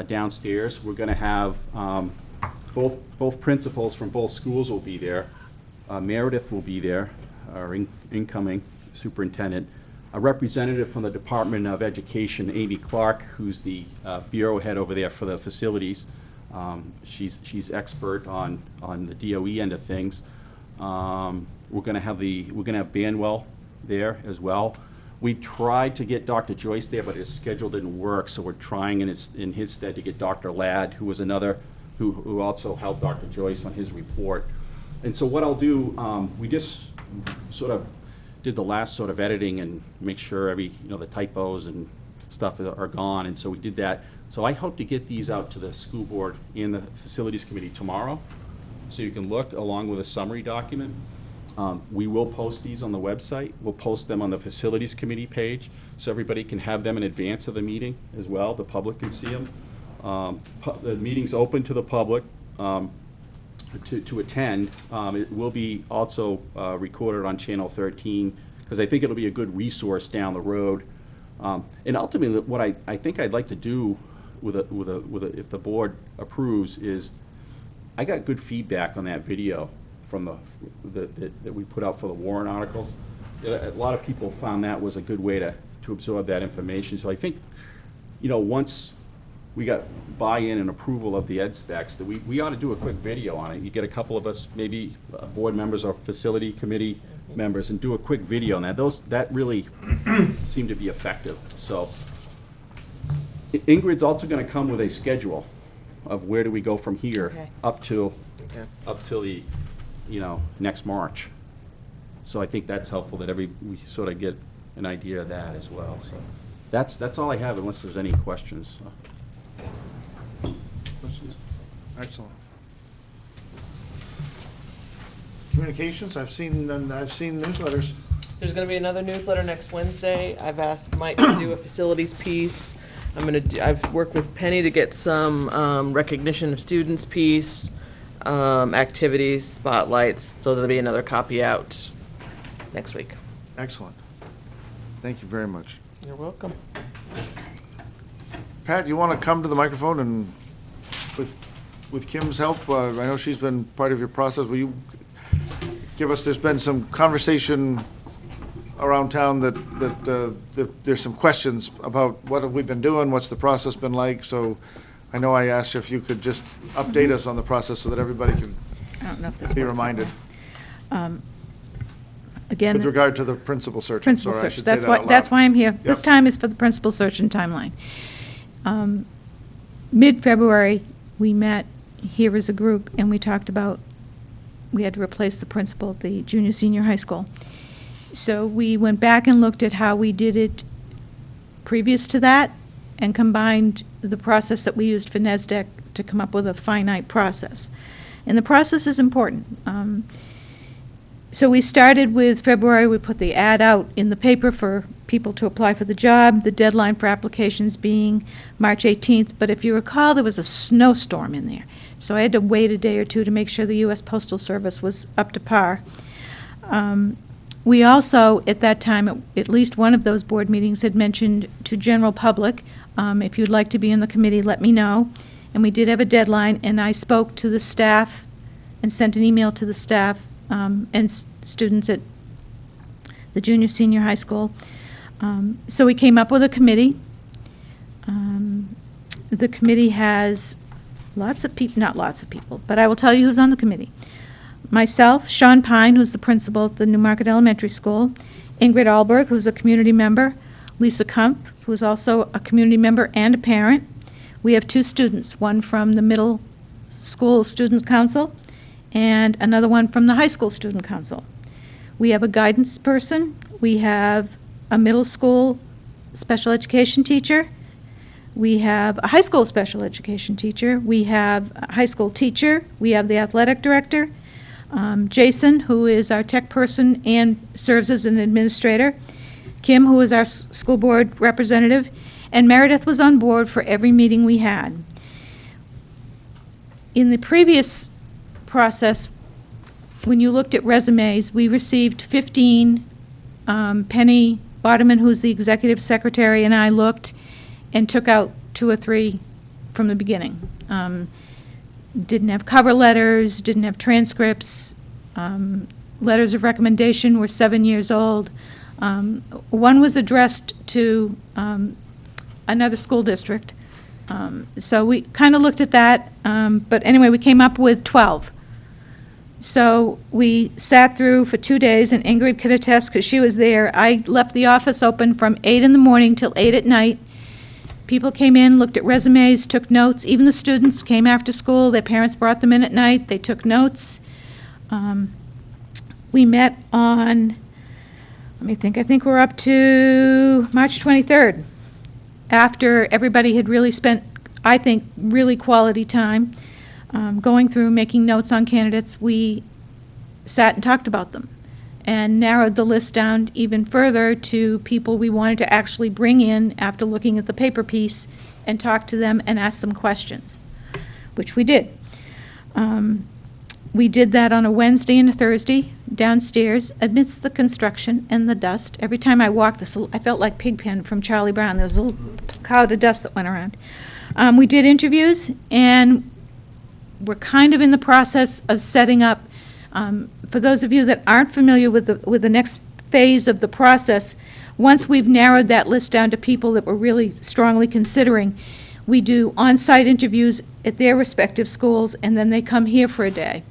downstairs. We're going to have both principals from both schools will be there. Meredith will be there, our incoming superintendent. A representative from the Department of Education, Amy Clark, who's the bureau head over there for the facilities. She's expert on the DOE end of things. We're going to have Banwell there as well. We tried to get Dr. Joyce there, but his schedule didn't work, so we're trying in his stead to get Dr. Ladd, who was another who also helped Dr. Joyce on his report. And so what I'll do, we just sort of did the last sort of editing and make sure the typos and stuff are gone, and so we did that. So I hope to get these out to the school board and the facilities committee tomorrow, so you can look along with a summary document. We will post these on the website. We'll post them on the facilities committee page, so everybody can have them in advance of the meeting as well. The public can see them. The meeting's open to the public to attend. It will be also recorded on Channel 13, because I think it'll be a good resource down the road. And ultimately, what I think I'd like to do if the board approves is, I got good feedback on that video from that we put out for the warrant articles. A lot of people found that was a good way to absorb that information. So I think, once we got buy-in and approval of the ed specs, that we ought to do a quick video on it. You get a couple of us, maybe board members or facility committee members, and do a quick video on that. That really seem to be effective. So Ingrid's also gonna come with a schedule of where do we go from here Okay. up till the, next March. So I think that's helpful that we sort of get an idea of that as well. So that's all I have, unless there's any questions. Questions? Excellent. Communications, I've seen newsletters. There's going to be another newsletter next Wednesday. I've asked Mike to do a facilities piece. I've worked with Penny to get some recognition of students piece, activities, spotlights, so there'll be another copy out next week. Excellent. Thank you very much. You're welcome. Pat, you want to come to the microphone and with Kim's help, I know she's been part of your process. Will you give us, there's been some conversation around town that there's some questions about what have we been doing, what's the process been like, so I know I asked you if you could just update us on the process so that everybody can I don't know if this be works that reminded. way. Again. With regard to the principal search. Principal Sorry, I search, should say that out loud. that's why I'm here. Yep. This time is for the principal search and timeline. Mid-February, we met here as a group, and we talked about, we had to replace the principal at the junior, senior high school. So we went back and looked at how we did it previous to that, and combined the process that we used for NESDEC to come up with a finite process. And the process is important. So we started with February, we put the ad out in the paper for people to apply for the job, the deadline for applications being March 18th, but if you recall, there was a snowstorm in there. So I had to wait a day or two to make sure the U.S. Postal Service was up to par. We also, at that time, at least one of those board meetings had mentioned to general public, if you'd like to be in the committee, let me know. And we did have a deadline, and I spoke to the staff and sent an email to the staff and students at the junior, senior high school. So we came up with a committee. The committee has lots of people, not lots of people, but I will tell you who's on the committee. Myself, Sean Pine, who's the principal at the Newmarket Elementary School, Ingrid Alberg, who's a community member, Lisa Kump, who's also a community member and a parent. We have 2 students, one from the middle school student council and another one from the high school student council. We have a guidance person, we have a middle school special education teacher, we have a high school special education teacher, we have a high school teacher, we have the athletic director, Jason, who is our tech person and serves as an administrator, Kim, who is our school board representative, and Meredith was on board for every meeting we had. In the previous process, when you looked at resumes, we received 15. Penny Bodeman, who's the executive secretary, and I looked and took out 2 or 3 from the beginning. Didn't have cover letters, didn't have transcripts. Letters of recommendation were 7 years old. One was addressed to another school district. So we kind of looked at that, but anyway, we came up with 12. So we sat through for 2 days, and Ingrid could attest because she was there. I left the office open from 8 in the morning till 8 at night. People came in, looked at resumes, took notes. Even the students came after school. Their parents brought them in at night. They took notes. We met on, let me think, I think we're up to March 23rd, after everybody had really spent, I think, really quality time going through, making notes on candidates. We sat and talked about them and narrowed the list down even further to people we wanted to actually bring in after looking at the paper piece and talk to them and ask them questions, which we did. We did that on a Wednesday and a Thursday downstairs amidst the construction and the dust. Every time I walked this, I felt like Pigpen from Charlie Brown. There was a little cloud of dust that went around. We did interviews, and we're kind of in the process of setting up, for those of you that aren't familiar with the next phase of the process, once we've narrowed that list down to people that we're really strongly considering, We do on-site interviews at their respective schools, and then they come here for a day.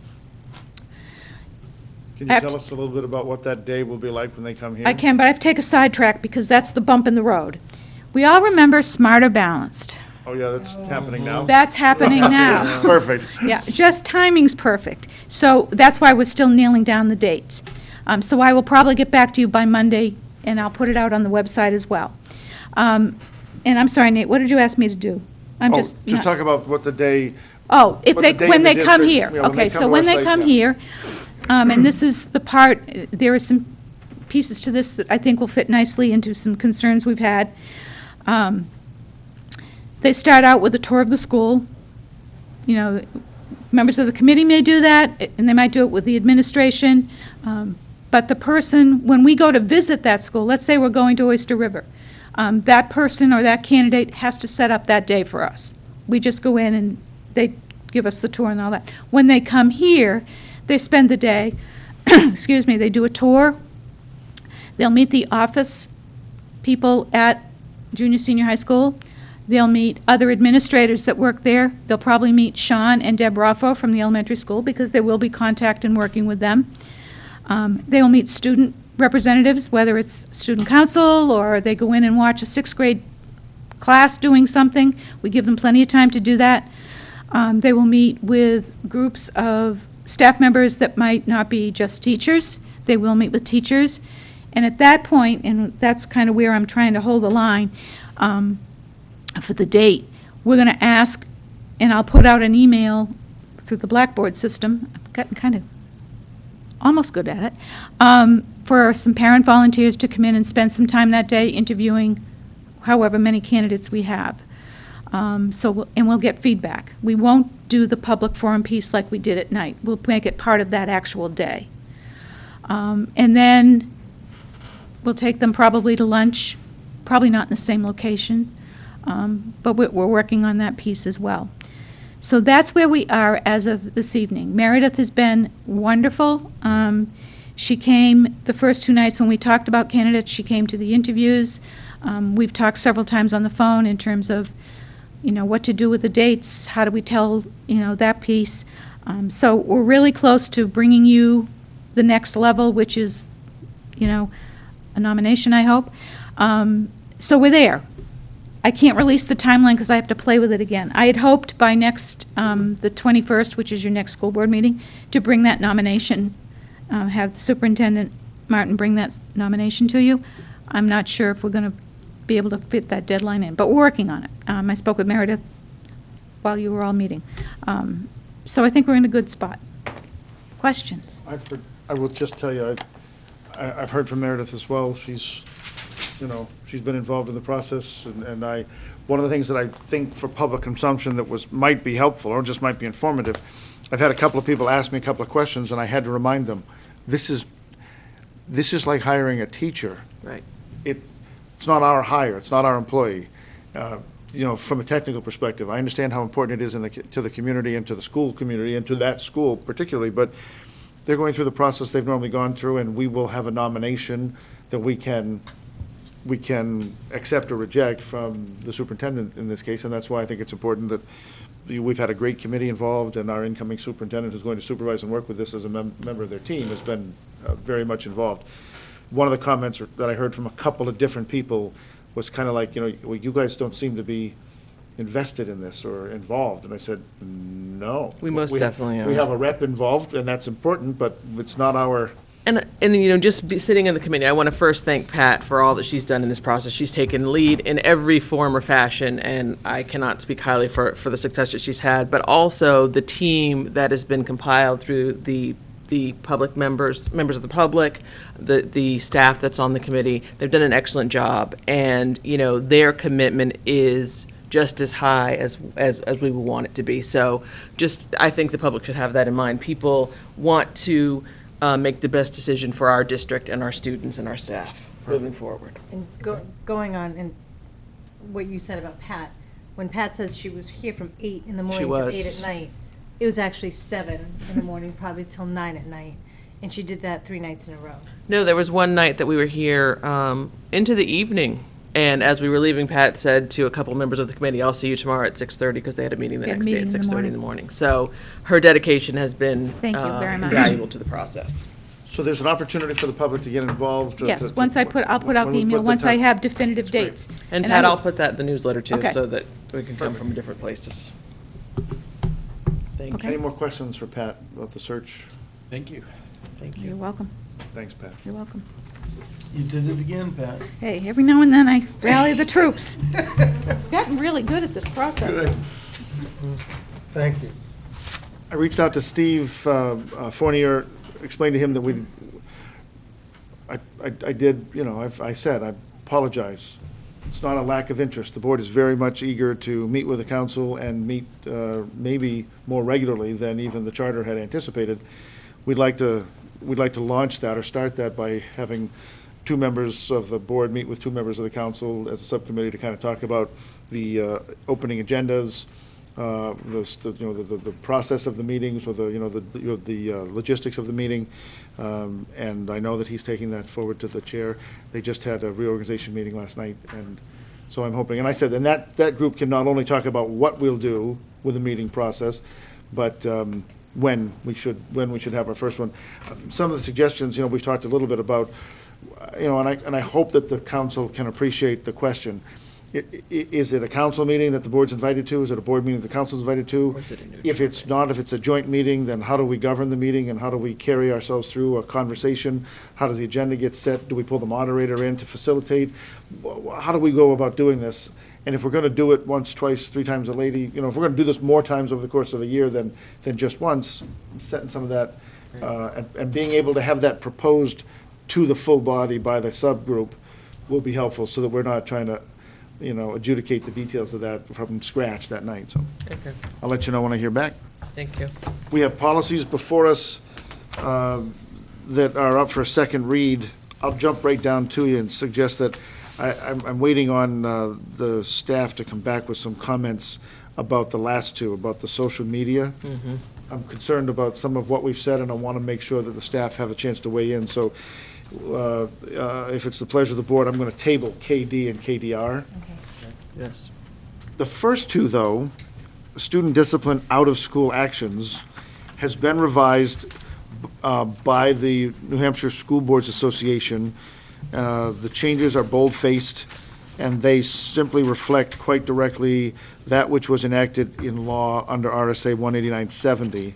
Can you tell us a little bit about what that day will be like when they come here? I can, but I have to take a sidetrack because that's the bump in the road. We all remember Smarter Balanced. Oh, yeah, that's happening now? That's happening now. Perfect. Yeah, just timing's perfect. So that's why we're still nailing down the dates. So I will probably get back to you by Monday, and I'll put it out on the website as well. And I'm sorry, Nate, what did you ask me to do? I'm Just talk about what the day. Oh, if what they, the day when of the they come district- here. yeah, when Okay, they so come to when our they site, come yeah. here, and this is the part, there are some pieces to this that I think will fit nicely into some concerns we've had. They start out with a tour of the school. You know, members of the committee may do that, and they might do it with the administration. But the person, when we go to visit that school, let's say we're going to Oyster River, that person or that candidate has to set up that day for us. We just go in and they give us the tour and all that. When they come here, they spend the day, excuse me, they do a tour. They'll meet the office people at junior, senior high school. They'll meet other administrators that work there. They'll probably meet Sean and Deb Raffo from the elementary school because there will be contact and working with them. They will meet student representatives, whether it's student council or they go in and watch a sixth grade class doing something. We give them plenty of time to do that. They will meet with groups of staff members that might not be just teachers. They will meet with teachers. And at that point, and that's kind of where I'm trying to hold the line, for the date, we're going to ask, and I'll put out an email through the Blackboard system. I've gotten kind of almost good at it, for some parent volunteers to come in and spend some time that day interviewing however many candidates we have. And we'll get feedback. We won't do the public forum piece like we did at night. We'll make it part of that actual day. And then we'll take them probably to lunch, probably not in the same location, but we're working on that piece as well. So that's where we are as of this evening. Meredith has been wonderful. She came the first 2 nights when we talked about candidates. She came to the interviews. We've talked several times on the phone in terms of, what to do with the dates, how do we tell, that piece. So we're really close to bringing you the next level, which is, a nomination, I hope. So we're there. I can't release the timeline because I have to play with it again. I had hoped by next, the 21st, which is your next school board meeting, to bring that nomination, have Superintendent Martin bring that nomination to you. I'm not sure if we're going to be able to fit that deadline in, but we're working on it. I spoke with Meredith while you were all meeting. So I think we're in a good spot. Questions? I will just tell you, I've heard from Meredith as well. She's been involved in the process, and one of the things that I think for public consumption that might be helpful or just might be informative, I've had a couple of people ask me a couple of questions, and I had to remind them, this is like hiring a teacher. Right. It's not our hire, it's not our employee. From a technical perspective, I understand how important it is to the community and to the school community and to that school particularly, but they're going through the process they've normally gone through, and we will have a nomination that we can accept or reject from the superintendent in this case, and that's why I think it's important that we've had a great committee involved, and our incoming superintendent who's going to supervise and work with this as a member of their team has been very much involved. One of the comments that I heard from a couple of different people was kind of like, well, you guys don't seem to be invested in this or involved, and I said, no. We most definitely are. We have a rep involved, and that's important, but it's not our... And just sitting in the committee, I want to first thank Pat for all that she's done in this process. She's taken lead in every form or fashion, and I cannot speak highly for the success that she's had, but also the team that has been compiled through the public members of the public, the staff that's on the committee. They've done an excellent job, and, their commitment is just as high as we would want it to be. So I think the public should have that in mind. People want to make the best decision for our district and our students and our staff moving forward. And going on, and what you said about Pat, when Pat says she was here from 8 in the morning to 8 at night, it was actually 7 in the morning, probably till 9 at night. And she did that 3 nights in a row. No, there was one night that we were here into the evening. And as we were leaving, Pat said to a couple members of the committee, I'll see you tomorrow at 6:30, because they had a meeting the They had a next day at meeting in the 6:30 in the morning. So her dedication has been Thank you very much. invaluable to the process. So there's an opportunity for the public to get involved? Yes, to- once I'll put out when the we email, put the once I time- have definitive dates. And I Pat, will- I'll put that in the newsletter too, Okay. so that we can come from different places. Thank Okay. Any more questions for Pat about the search? Thank you. Thank You're welcome. Thanks, Pat. You're welcome. You did it again, Pat. Hey, every now and then I rally the troops. Gotten really good at this process. Good. Thank you. I reached out to Steve Fournier, explained to him that I did, I said, I apologize. It's not a lack of interest. The board is very much eager to meet with the council and meet maybe more regularly than even the charter had anticipated. We'd like to launch that or start that by having two members of the board meet with two members of the council as a subcommittee to kind of talk about the opening agendas, the process of the meetings, or the logistics of the meeting. And I know that he's taking that forward to the chair. They just had a reorganization meeting last night, and so I'm hoping, and I said, and that group can not only talk about what we'll do with the meeting process, but when we should have our first one. Some of the suggestions, we've talked a little bit about, and I hope that the council can appreciate the question. Is it a council meeting that the board's invited to? Is it a board meeting that the council's invited to? If it's not, if it's a joint meeting, then how do we govern the meeting, and how do we carry ourselves through a conversation? How does the agenda get set? Do we pull the moderator in to facilitate? How do we go about doing this? And if we're going to do it once, twice, three times a lady, if we're going to do this more times over the course of a year than just once, setting some of that, and being able to have that proposed to the full body by the subgroup will be helpful, so that we're not trying to adjudicate the details of that from scratch that night, so. Okay. I'll let you know when I hear back. Thank you. We have policies before us that are up for a second read. I'll jump right down to you and suggest that I'm waiting on the staff to come back with some comments about the last two, about the social media. Mhm. I'm concerned about some of what we've said, and I want to make sure that the staff have a chance to weigh in, so if it's the pleasure of the board, I'm going to table KD and KDR. Yes. The first two, though, student discipline out-of-school actions, has been revised by the New Hampshire School Boards Association. The changes are bold-faced, and they simply reflect quite directly that which was enacted in law under RSA 18970,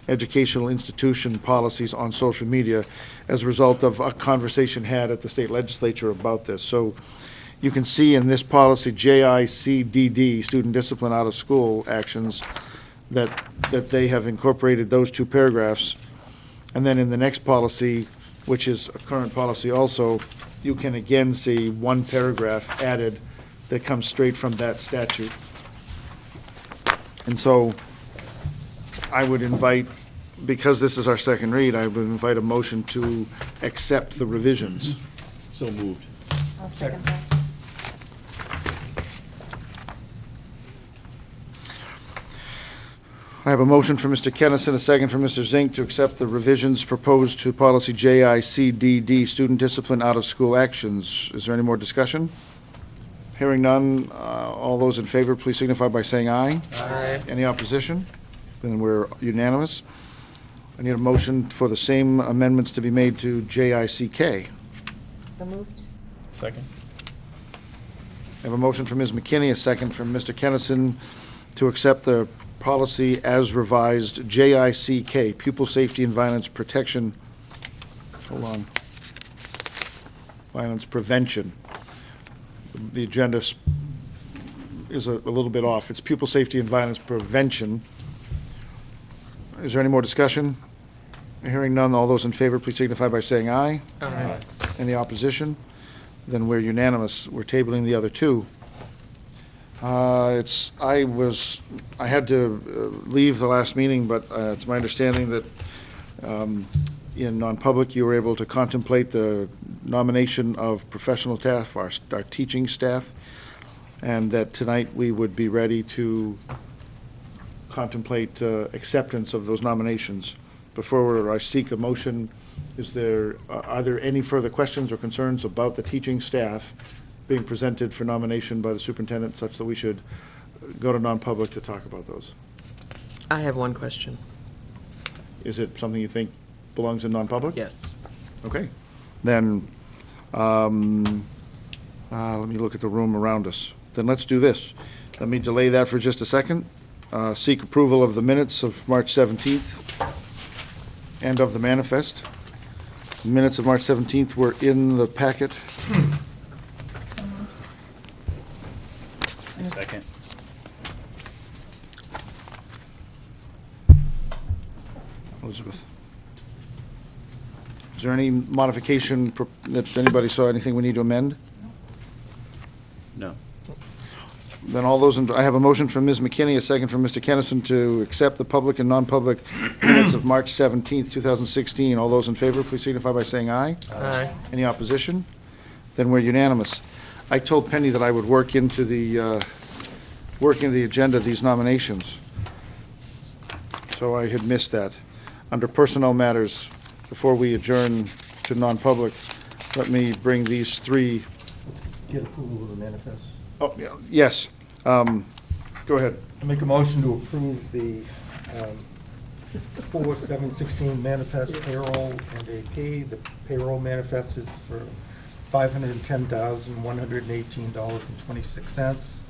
educational institution policies on social media, as a result of a conversation had at the state legislature about this. So you can see in this policy, JICDD, student discipline out of school actions, that they have incorporated those two paragraphs. And then in the next policy, which is a current policy also, you can again see one paragraph added that comes straight from that statute. And so I would invite, because this is our second read, I would invite a motion to accept the revisions. So moved. I'll second that. I have a motion from Mr. Kennison, a second from Mr. Zink, to accept the revisions proposed to policy JICDD, student discipline out-of-school actions. Is there any more discussion? Hearing none, all those in favor, please signify by saying aye. Aye. Any opposition? Then we're unanimous. I need a motion for the same amendments to be made to JICK. So moved. Second. I have a motion from Ms. McKinney, a second from Mr. Kennison, to accept the policy as revised, JICK, Pupil Safety and Violence Protection, Violence Prevention. The agenda is a little bit off. It's Pupil Safety and Violence Prevention. Is there any more discussion? Hearing none, all those in favor, please signify by saying aye. Aye. Any opposition? Then we're unanimous. We're tabling the other two. I had to leave the last meeting, but it's my understanding that in non-public, you were able to contemplate the nomination of professional staff, our teaching staff, and that tonight we would be ready to contemplate acceptance of those nominations. Before I seek a motion, are there any further questions or concerns about the teaching staff being presented for nomination by the superintendent, such that we should go to non-public to talk about those. I have one question. Is it something you think belongs in non-public? Yes. Okay. Then, let me look at the room around us. Then let's do this. Let me delay that for just a second. Seek approval of the minutes of March 17th and of the manifest. Minutes of March 17th were in the packet. Second. Elizabeth. Is there any modification that anybody saw, anything we need to amend? No. Then all those, I have a motion from Ms. McKinney, a second from Mr. Kennison to accept the public and non-public minutes of March 17th, 2016. All those in favor, please signify by saying aye. Aye. Any opposition? Then we're unanimous. I told Penny that I would work into the agenda these nominations. So I had missed that. Under personnel matters, before we adjourn to non-public, let me bring these three. Get approval of the manifest. Oh, yeah, yes. Go ahead. I make a motion to approve the 4/7/16 manifest payroll and AP. The payroll manifest is for $510,118.26.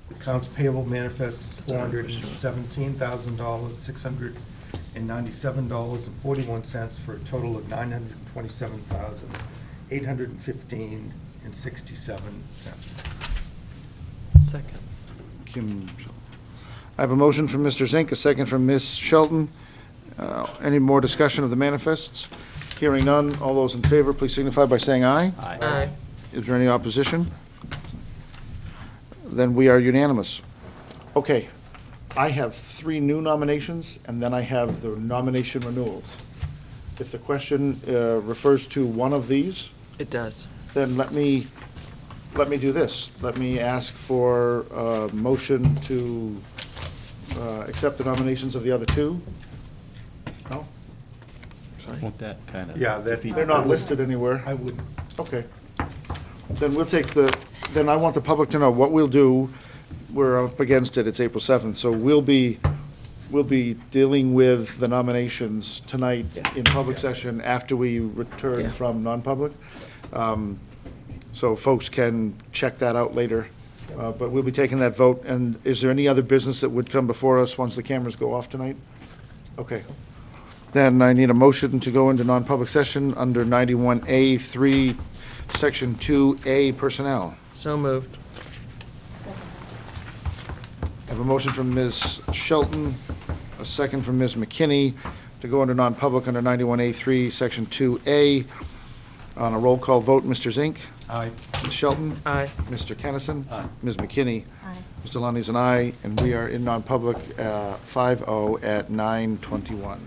The accounts payable manifest is $417,697.41 for a total of $927,815.67. Second. Kim, I have a motion from Mr. Zink, a second from Ms. Shelton. Any more discussion of the manifests? Hearing none, all those in favor, please signify by saying aye. Aye. Aye. Is there any opposition? Then we are unanimous. Okay, I have 3 new nominations, and then I have the nomination renewals. If the question refers to one of these, It does. then let me do this. Let me ask for a motion to accept the nominations of the other 2. No? Won't that kind of? Yeah, They're not listed anywhere. I would. Okay. Then we'll take then I want the public to know what we'll do. We're up against it, it's April 7th, so we'll be dealing with the nominations tonight in public session after we return from non-public. So folks can check that out later. But we'll be taking that vote. And is there any other business that would come before us once the cameras go off tonight? Okay. Then I need a motion to go into non-public session under 91A3, Section 2A, Personnel. So moved. I have a motion from Ms. Shelton, a second from Ms. McKinney to go into non-public under 91A3, Section 2A. On a roll call vote, Mr. Zink. Aye. Ms. Shelton. Aye. Mr. Kennison. Aye. Ms. McKinney. Aye. Mr. Lundy's an aye, and we are in non-public 5-0 at 9:21.